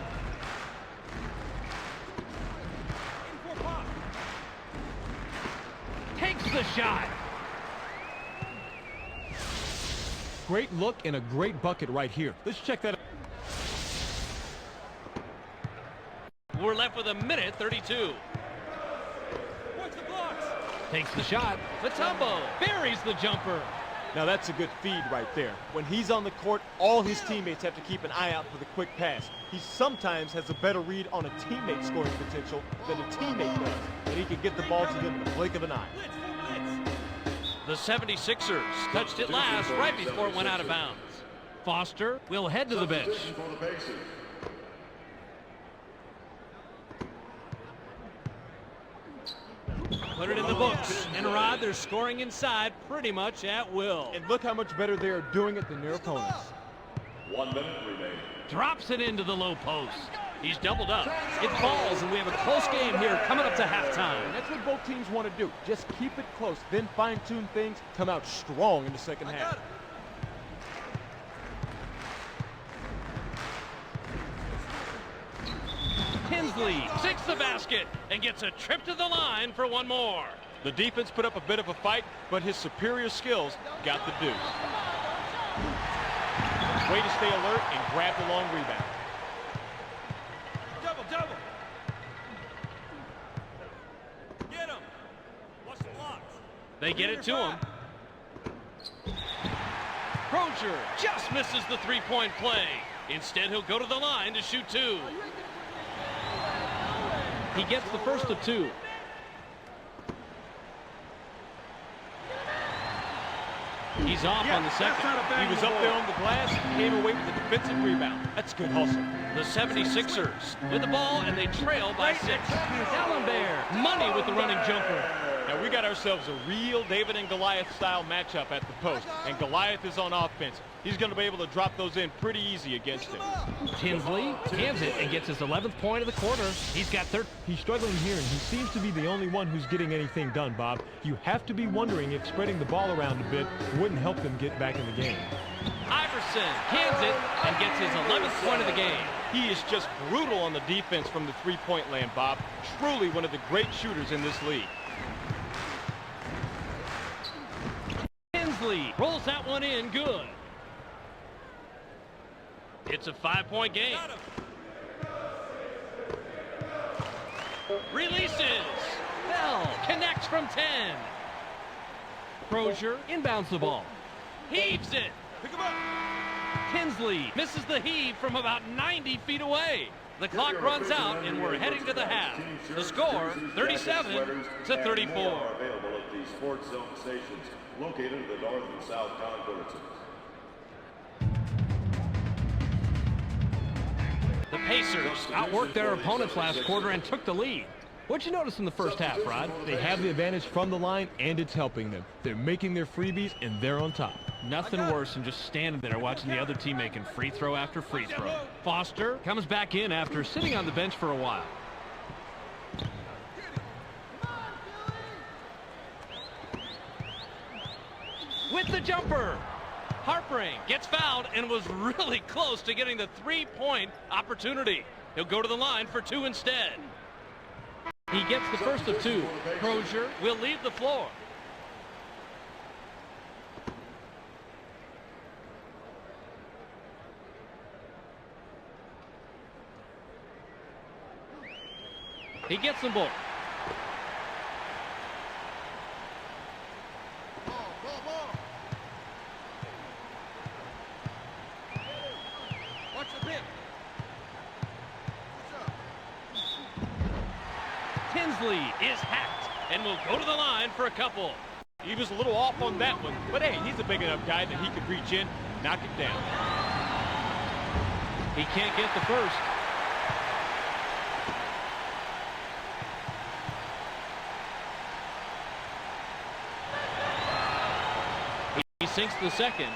84 pop. Takes the shot. Great look and a great bucket right here. Let's check that out. We're left with 1:32. Watch the blocks. Takes the shot. Mutombo buries the jumper. Now that's a good feed right there. When he's on the court, all his teammates have to keep an eye out for the quick pass. He sometimes has a better read on a teammate's scoring potential than a teammate does, and he can get the ball to them in the blink of an eye. Blitz. The 76ers touched it last right before it went out of bounds. Foster will head to the bench. Substitution for the Pacers. put it in the books. And Rod, they're scoring inside pretty much at will. And look how much better they are doing it than their opponents. 1 minute remaining. Drops it into the low post. He's doubled up. It falls, and we have a close game here coming up to halftime. And that's what both teams want to do. Just keep it close, then fine-tune things, come out strong in the second half. Tinsley sinks the basket and gets a trip to the line for one more. The defense put up a bit of a fight, but his superior skills got the deuce. Way to stay alert and grab the long rebound. Double. Get him. Watch the blocks. They get it to him. Crozier just misses the three-point play. Instead, he'll go to the line to shoot two. He gets the first of two. He's off on the second. He was up there on the glass, came away with the defensive rebound. That's good hustle. The 76ers with the ball, and they trail by 6. D'Alembert, money with the running jumper. Now we got ourselves a real David and Goliath style matchup at the post, and Goliath is on offense. He's going to be able to drop those in pretty easy against him. Tinsley cans it and gets his 11th point of the quarter. He's got 13. He's struggling here, and he seems to be the only one who's getting anything done, Bob. You have to be wondering if spreading the ball around a bit wouldn't help them get back in the game. Iverson cans it and gets his 11th point of the game. He is just brutal on the defense from the three-point land, Bob. Truly one of the great shooters in this league. Tinsley rolls that one in good. It's a 5-point game. Releases. Bell connects from 10. Crozier inbounds the ball. Heaves it. Pick him up. Tinsley misses the heave from about 90 feet away. The clock runs out, and we're heading to the half. The score, 37 to 34. Available at the Sports Zone stations located in the North and South Conferences. The Pacers outworked their opponents last quarter and took the lead. What'd you notice in the first half, Rod? They have the advantage from the line, and it's helping them. They're making their freebies, and they're on top. Nothing worse than just standing there watching the other team making free throw after free throw. Foster comes back in after sitting on the bench for a while. With the jumper. Harpering gets fouled and was really close to getting the three-point opportunity. He'll go to the line for two instead. He gets the first of two. Crozier will leave the floor. He gets them both. Watch the pin. Tinsley is hacked and will go to the line for a couple. He was a little off on that one, but hey, he's a big enough guy that he could reach in, knock it down. He can't get the first. He sinks the second.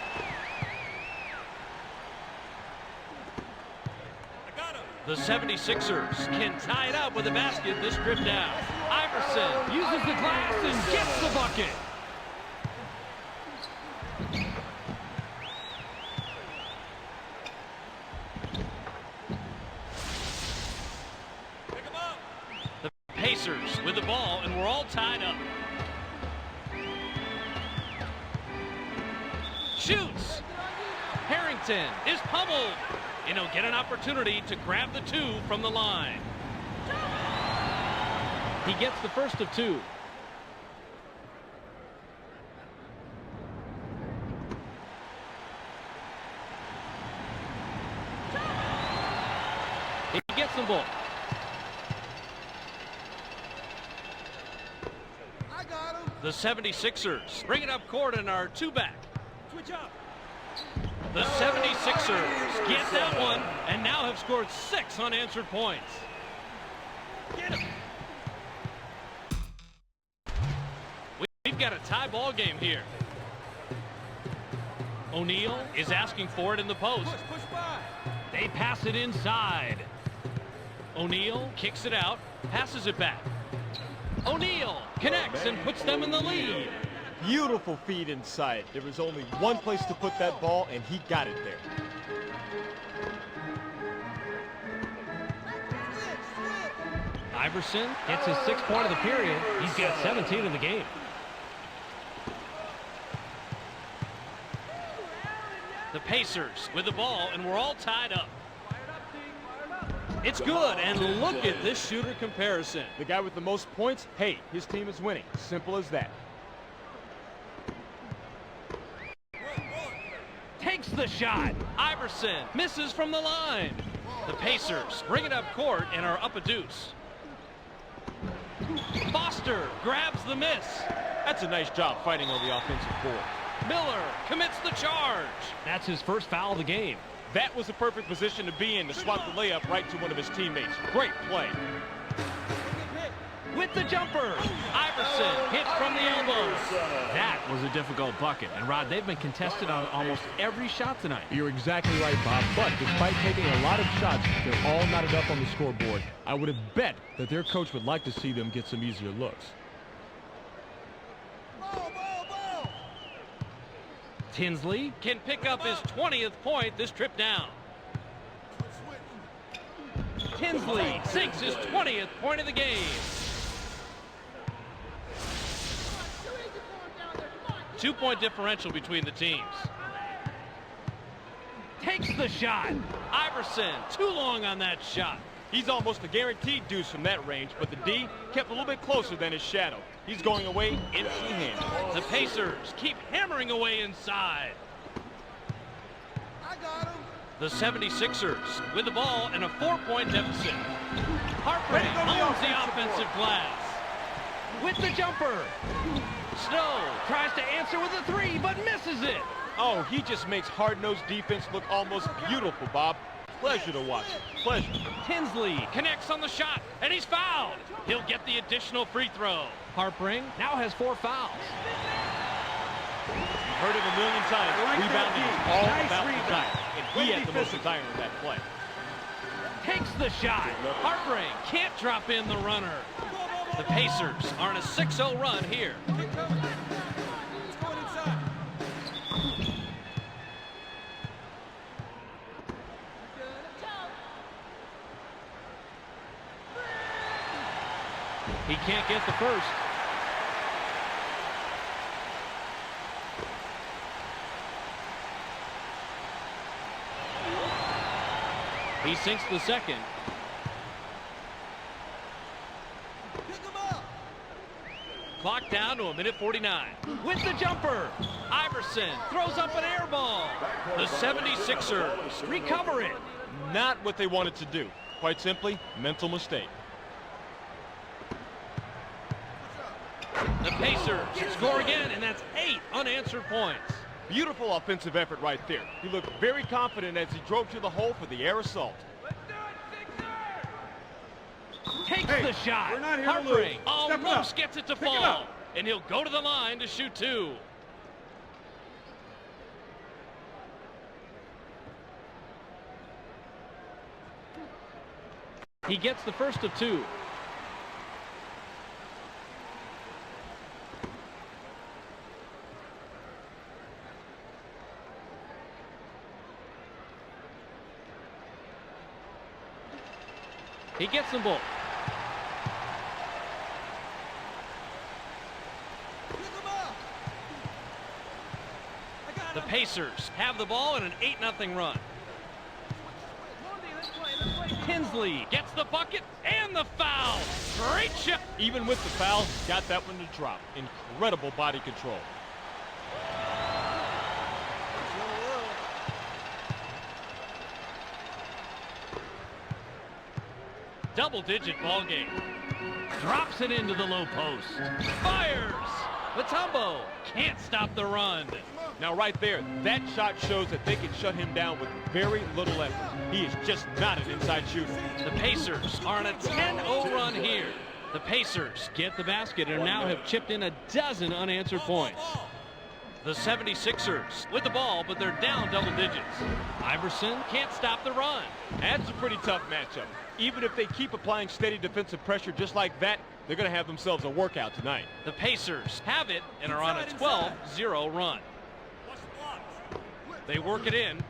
The 76ers can tie it up with a basket this trip down. Iverson uses the glass and gets the bucket. Pick him up. The Pacers with the ball, and we're all tied up. Shoots. Harrington is pummeled, and he'll get an opportunity to grab the two from the line. He gets the first of two. He gets them both. I got him. The 76ers bring it up court and are two back. Switch up. The 76ers get that one and now have scored 6 unanswered points. Get him. We've got a tie ball game here. O'Neal is asking for it in the post. Push by. They pass it inside. O'Neal kicks it out, passes it back. O'Neal connects and puts them in the lead. Beautiful feed inside. There was only one place to put that ball, and he got it there. Iverson gets his 6th point of the period. He's got 17 in the game. The Pacers with the ball, and we're all tied up. It's good, and look at this shooter comparison. The guy with the most points, hey, his team is winning. Simple as that. Takes the shot. Iverson misses from the line. The Pacers bring it up court and are up a deuce. Foster grabs the miss. That's a nice job fighting on the offensive board. Miller commits the charge. That's his first foul of the game. That was a perfect position to be in to swat the layup right to one of his teammates. Great play. With the jumper, Iverson hits from the elbow. That was a difficult bucket. And Rod, they've been contested on almost every shot tonight. You're exactly right, Bob. But despite taking a lot of shots, they're all knotted up on the scoreboard. I would have bet that their coach would like to see them get some easier looks. Tinsley can pick up his 20th point this trip down. Tinsley sinks his 20th point of the game. Two-point differential between the teams. Takes the shot. Iverson, too long on that shot. He's almost a guaranteed deuce from that range, but the D kept a little bit closer than his shadow. He's going away empty-handed. The Pacers keep hammering away inside. I got him. The 76ers with the ball and a 4-point deficit. Harper owns the offensive glass. With the jumper. Snow tries to answer with a 3, but misses it. Oh, he just makes hard-nosed defense look almost beautiful, Bob. Pleasure to watch. Pleasure. Tinsley connects on the shot, and he's fouled. He'll get the additional free throw. Harpering now has 4 fouls. You've heard it a million times. Rebounding is all about desire, and he had the most desire in that play. Takes the shot. Harpering can't drop in the runner. The Pacers are on a 6-0 run here. He can't get the first. He sinks the second. Clock down to 1:49. With the jumper, Iverson throws up an air ball. The 76ers recover it. Not what they wanted to do. Quite simply, mental mistake. The Pacers score again, and that's 8 unanswered points. Beautiful offensive effort right there. He looked very confident as he drove to the hole for the air assault. Takes the shot. we're not here to Harpering lose. Step it almost up. gets it to Pick it fall. up. And he'll go to the line to shoot 2. He gets the first of 2. He gets them both. The Pacers have the ball in an 8-0 run. Tinsley gets the bucket and the foul. Great shot. Even with the foul, got that one to drop. Incredible body control. Double-digit ball game. Drops it into the low post. Fires. Mutombo can't stop the run. Now right there, that shot shows that they can shut him down with very little effort. He is just not an inside shooter. The Pacers are on a 10-0 run here. The Pacers get the basket and now have chipped in a dozen unanswered points. The 76ers with the ball, but they're down double digits. Iverson can't stop the run. That's a pretty tough matchup. Even if they keep applying steady defensive pressure just like that, they're going to have themselves a workout tonight. The Pacers have it and are on a 12-0 run. They work it in.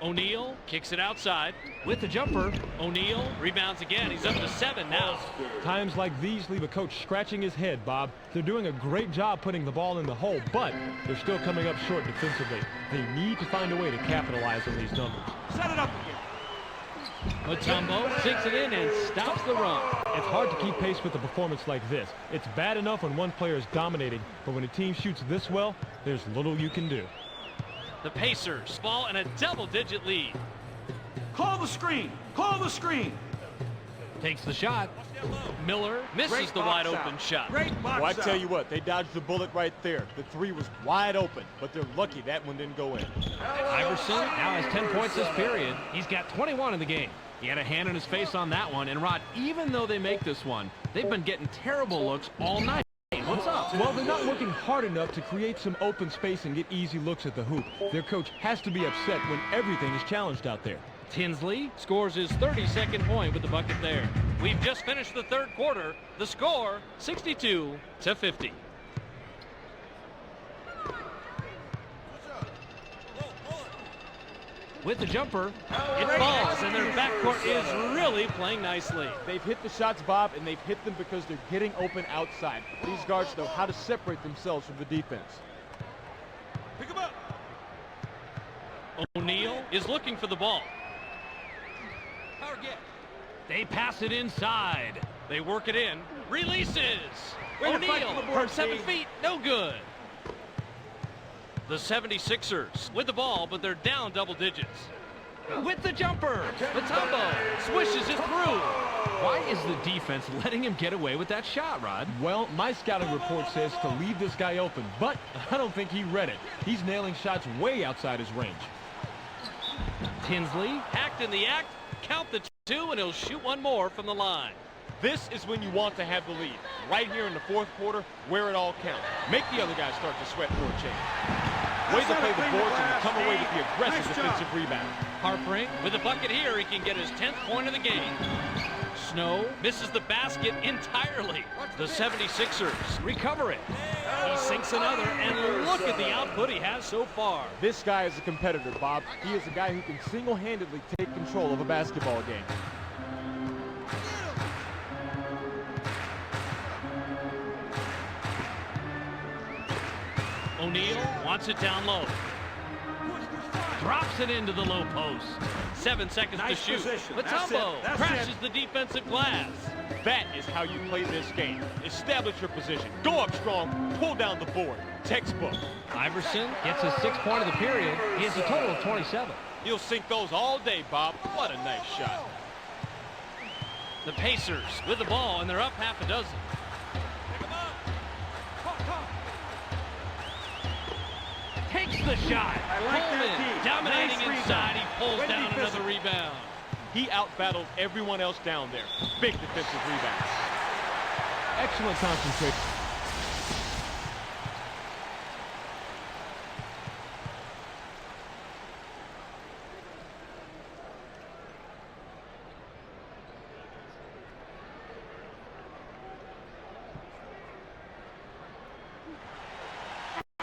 O'Neal kicks it outside with the jumper. O'Neal rebounds again. He's up to 7 now. Times like these leave a coach scratching his head, Bob. They're doing a great job putting the ball in the hole, but they're still coming up short defensively. They need to find a way to capitalize on these numbers. Set it up again. Mutombo sinks it in and stops the run. It's hard to keep pace with a performance like this. It's bad enough when one player is dominating, but when a team shoots this well, there's little you can do. The Pacers fall in a double-digit lead. Call the screen. Call the screen. Takes the shot. Miller misses Great the box wide-open out. shot. Great box Well, I tell out. you what, they dodged the bullet right there. The three was wide open, but they're lucky that one didn't go in. Iverson now has 10 points this period. He's got 21 in the game. He had a hand in his face on that one. And Rod, even though they make this one, they've been getting terrible looks all night. What's up? Well, they're not working hard enough to create some open space and get easy looks at the hoop. Their coach has to be upset when everything is challenged out there. Tinsley scores his 32nd point with the bucket there. We've just finished the third quarter. The score, 62-50. With the jumper, it falls, and their backcourt is really playing nicely. They've hit the shots, Bob, and they've hit them because they're getting open outside. These guards know how to separate themselves from the defense. Pick him up. O'Neal is looking for the ball. They pass it inside. They work it in. Releases. Way to fight O'Neal for the board, from 7 team. feet. No good. The 76ers with the ball, but they're down double digits. With the jumper. Mutombo swishes it through. Why is the defense letting him get away with that shot, Rod? Well, my scouting report says to leave this guy open, but I don't think he read it. He's nailing shots way outside his range. Tinsley hacked in the act. Count the 2, and he'll shoot one more from the line. This is when you want to have the lead. Right here in the fourth quarter, where it all counts. Make the other guys start to sweat for a change. Way to play the boards and come away with the aggressive defensive rebound. Harpering with a bucket here. He can get his 10th point of the game. Snow misses the basket entirely. The 76ers recover it. He sinks another, and look at the output he has so far. This guy is a competitor, Bob. He is a guy who can single-handedly take control of a basketball game. O'Neal wants it down low. Drops it into the low post. 7 seconds Nice to shoot. position. Mutombo That's it. crashes the defensive glass. That is how you play this game. Establish your position. Go up strong. Pull down the board. Textbook. Iverson gets his 6th point of the period. He has a total of 27. You'll sink those all day, Bob. What a nice shot. The Pacers with the ball, and they're up half a dozen. Takes the shot. I like that Coleman D. dominating Nice inside. rebound. He pulls Way to down be another physical. rebound. He outbattled everyone else down there. Big defensive rebound. Excellent concentration.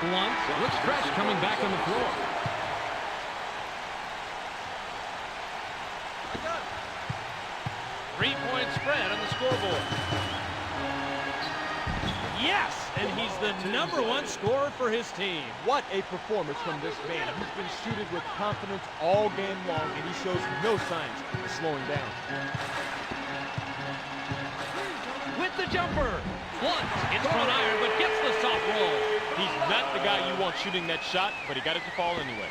Blunt with stretch coming back on the floor. Three-point spread on the scoreboard. Yes, and he's the #1 scorer for his team. What a performance from this man. He's been shooting with confidence all game long, and he shows no signs of slowing down. With the jumper. Blunt hits front iron, but gets the soft roll. He's not the guy you want shooting that shot, but he got it to fall anyway.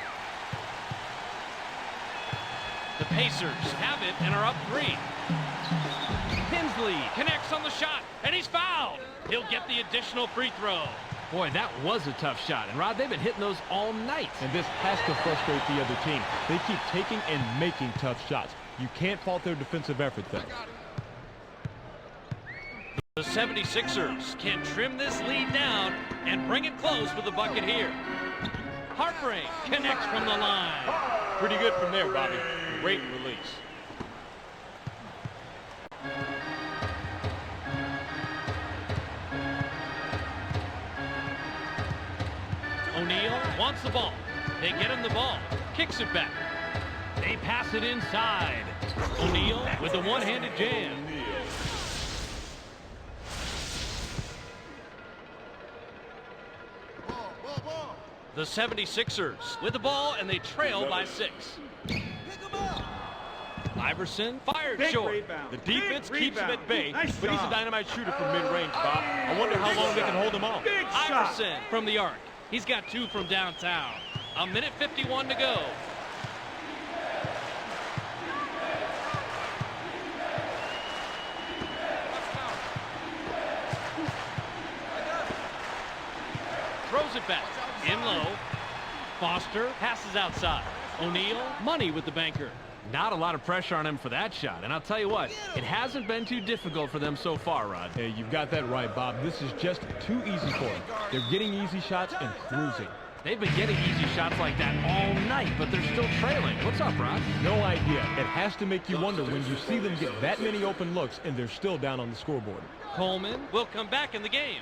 The Pacers have it and are up 3. Tinsley connects on the shot, and he's fouled. He'll get the additional free throw. Boy, that was a tough shot. And, Rod, they've been hitting those all night. And this has to frustrate the other team. They keep taking and making tough shots. You can't fault their defensive effort, though. The 76ers can trim this lead down and bring it close with the bucket here. Hartbreak connects from the line. Pretty good from there, Bobby. Great release. O'Neal wants the ball. They get him the ball. Kicks it back. They pass it inside. O'Neal with the one-handed jam. The 76ers with the ball, and they trail by 6. Iverson fired Big short. rebound. The defense Big keeps him rebound. at bay, Nice but he's a job. dynamite shooter from mid-range, Bob. I wonder how long they can hold him off. Big shot. Iverson from the arc. He's got 2 from downtown. 1:51 to go. Throws it back. In low. Foster passes outside. O'Neal, money with the banker. Not a lot of pressure on him for that shot. And I'll tell you what, it hasn't been too difficult for them so far, Rod. Hey, you've got that right, Bob. This is just too easy for them. They're getting easy shots and cruising. They've been getting easy shots like that all night, but they're still trailing. What's up, Rod? No idea. It has to make you wonder when you see them get that many open looks and they're still down on the scoreboard. Coleman will come back in the game.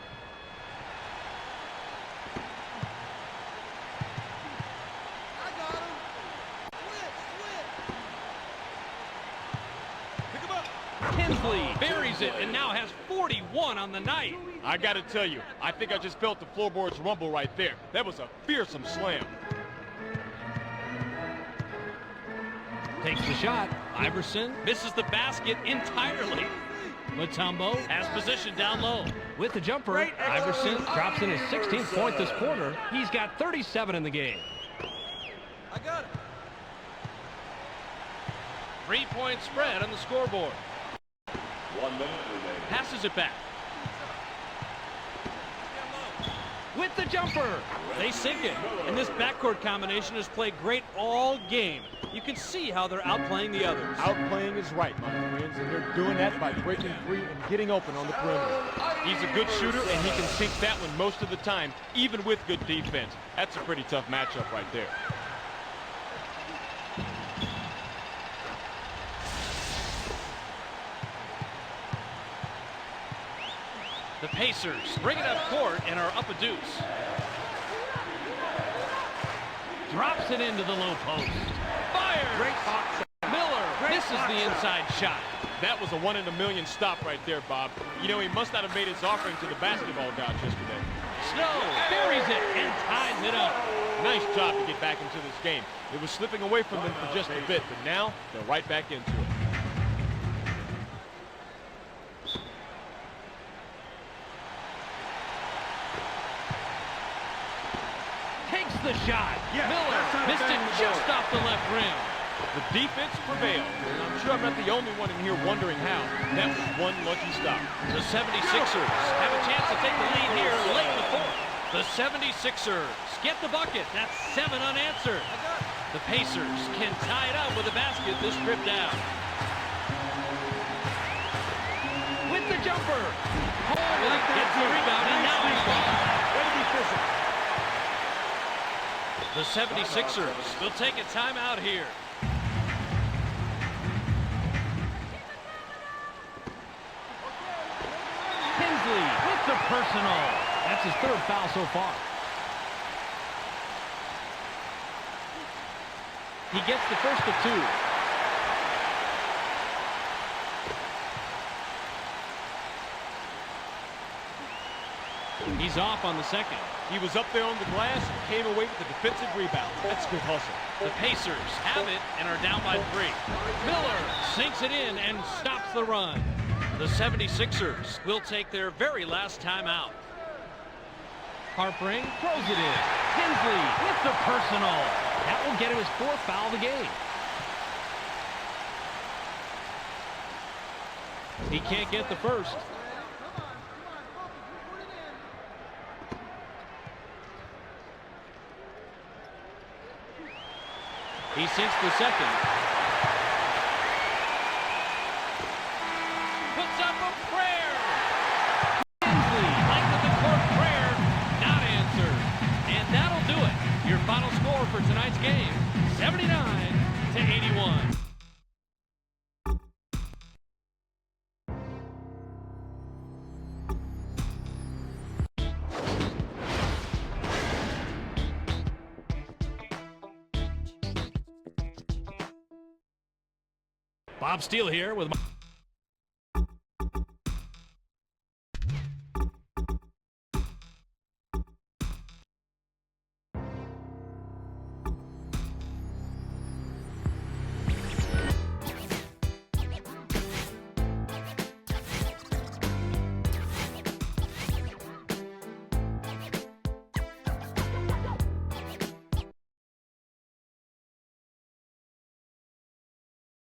Tinsley buries it and now has 41 on the night. I got to tell you, I think I just felt the floorboards rumble right there. That was a fearsome slam. Takes the shot. Iverson misses the basket entirely. Mutombo has position down low. With the jumper, Iverson drops in his 16th point this quarter. He's got 37 in the game. I got it. 3-point spread on the scoreboard. 1 minute remaining. Passes it back. With the jumper. They sink it. And this backcourt combination has played great all game. You can see how they're outplaying the others. Outplaying is right, my friends, and they're doing that by breaking free and getting open on the perimeter. He's a good shooter, and he can sink that one most of the time, even with good defense. That's a pretty tough matchup right there. The Pacers bring it up court and are up a deuce. Drops it into the low post. Fires! Great hawk shot. Miller Great misses hawk the shot. inside shot. That was a 1 in a million stop right there, Bob. You know, he must not have made his offering to the basketball gods yesterday. Snow buries it and ties it up. Nice job to get back into this game. It was slipping away from them for just a bit, but now they're right back into it. Takes the shot. Yeah, Miller that's not a missed it bad just ball. off the left rim. The defense prevailed, and I'm sure I'm not the only one in here wondering how. That was one lucky stop. The 76ers have a chance to take the lead here late in the fourth. The 76ers get the bucket. That's 7 unanswered. The Pacers can tie it up with a basket this trip down. With the jumper. Holy gets the rebound, and now he's gone. Way to be physical. The 76ers will take a timeout here. Tinsley with the personal. That's his 3rd foul so far. He gets the first of 2. He's off on the second. He was up there on the glass and came away with a defensive rebound. That's good hustle. The Pacers have it and are down by 3. Miller sinks it in and stops the run. The 76ers will take their very last timeout. Harpering throws it in. Tinsley with the personal. That will get him his 4th foul of the game. He can't get the first. He sinks the second. Puts up a prayer. tonight's game, 79-81. Bob Steele here with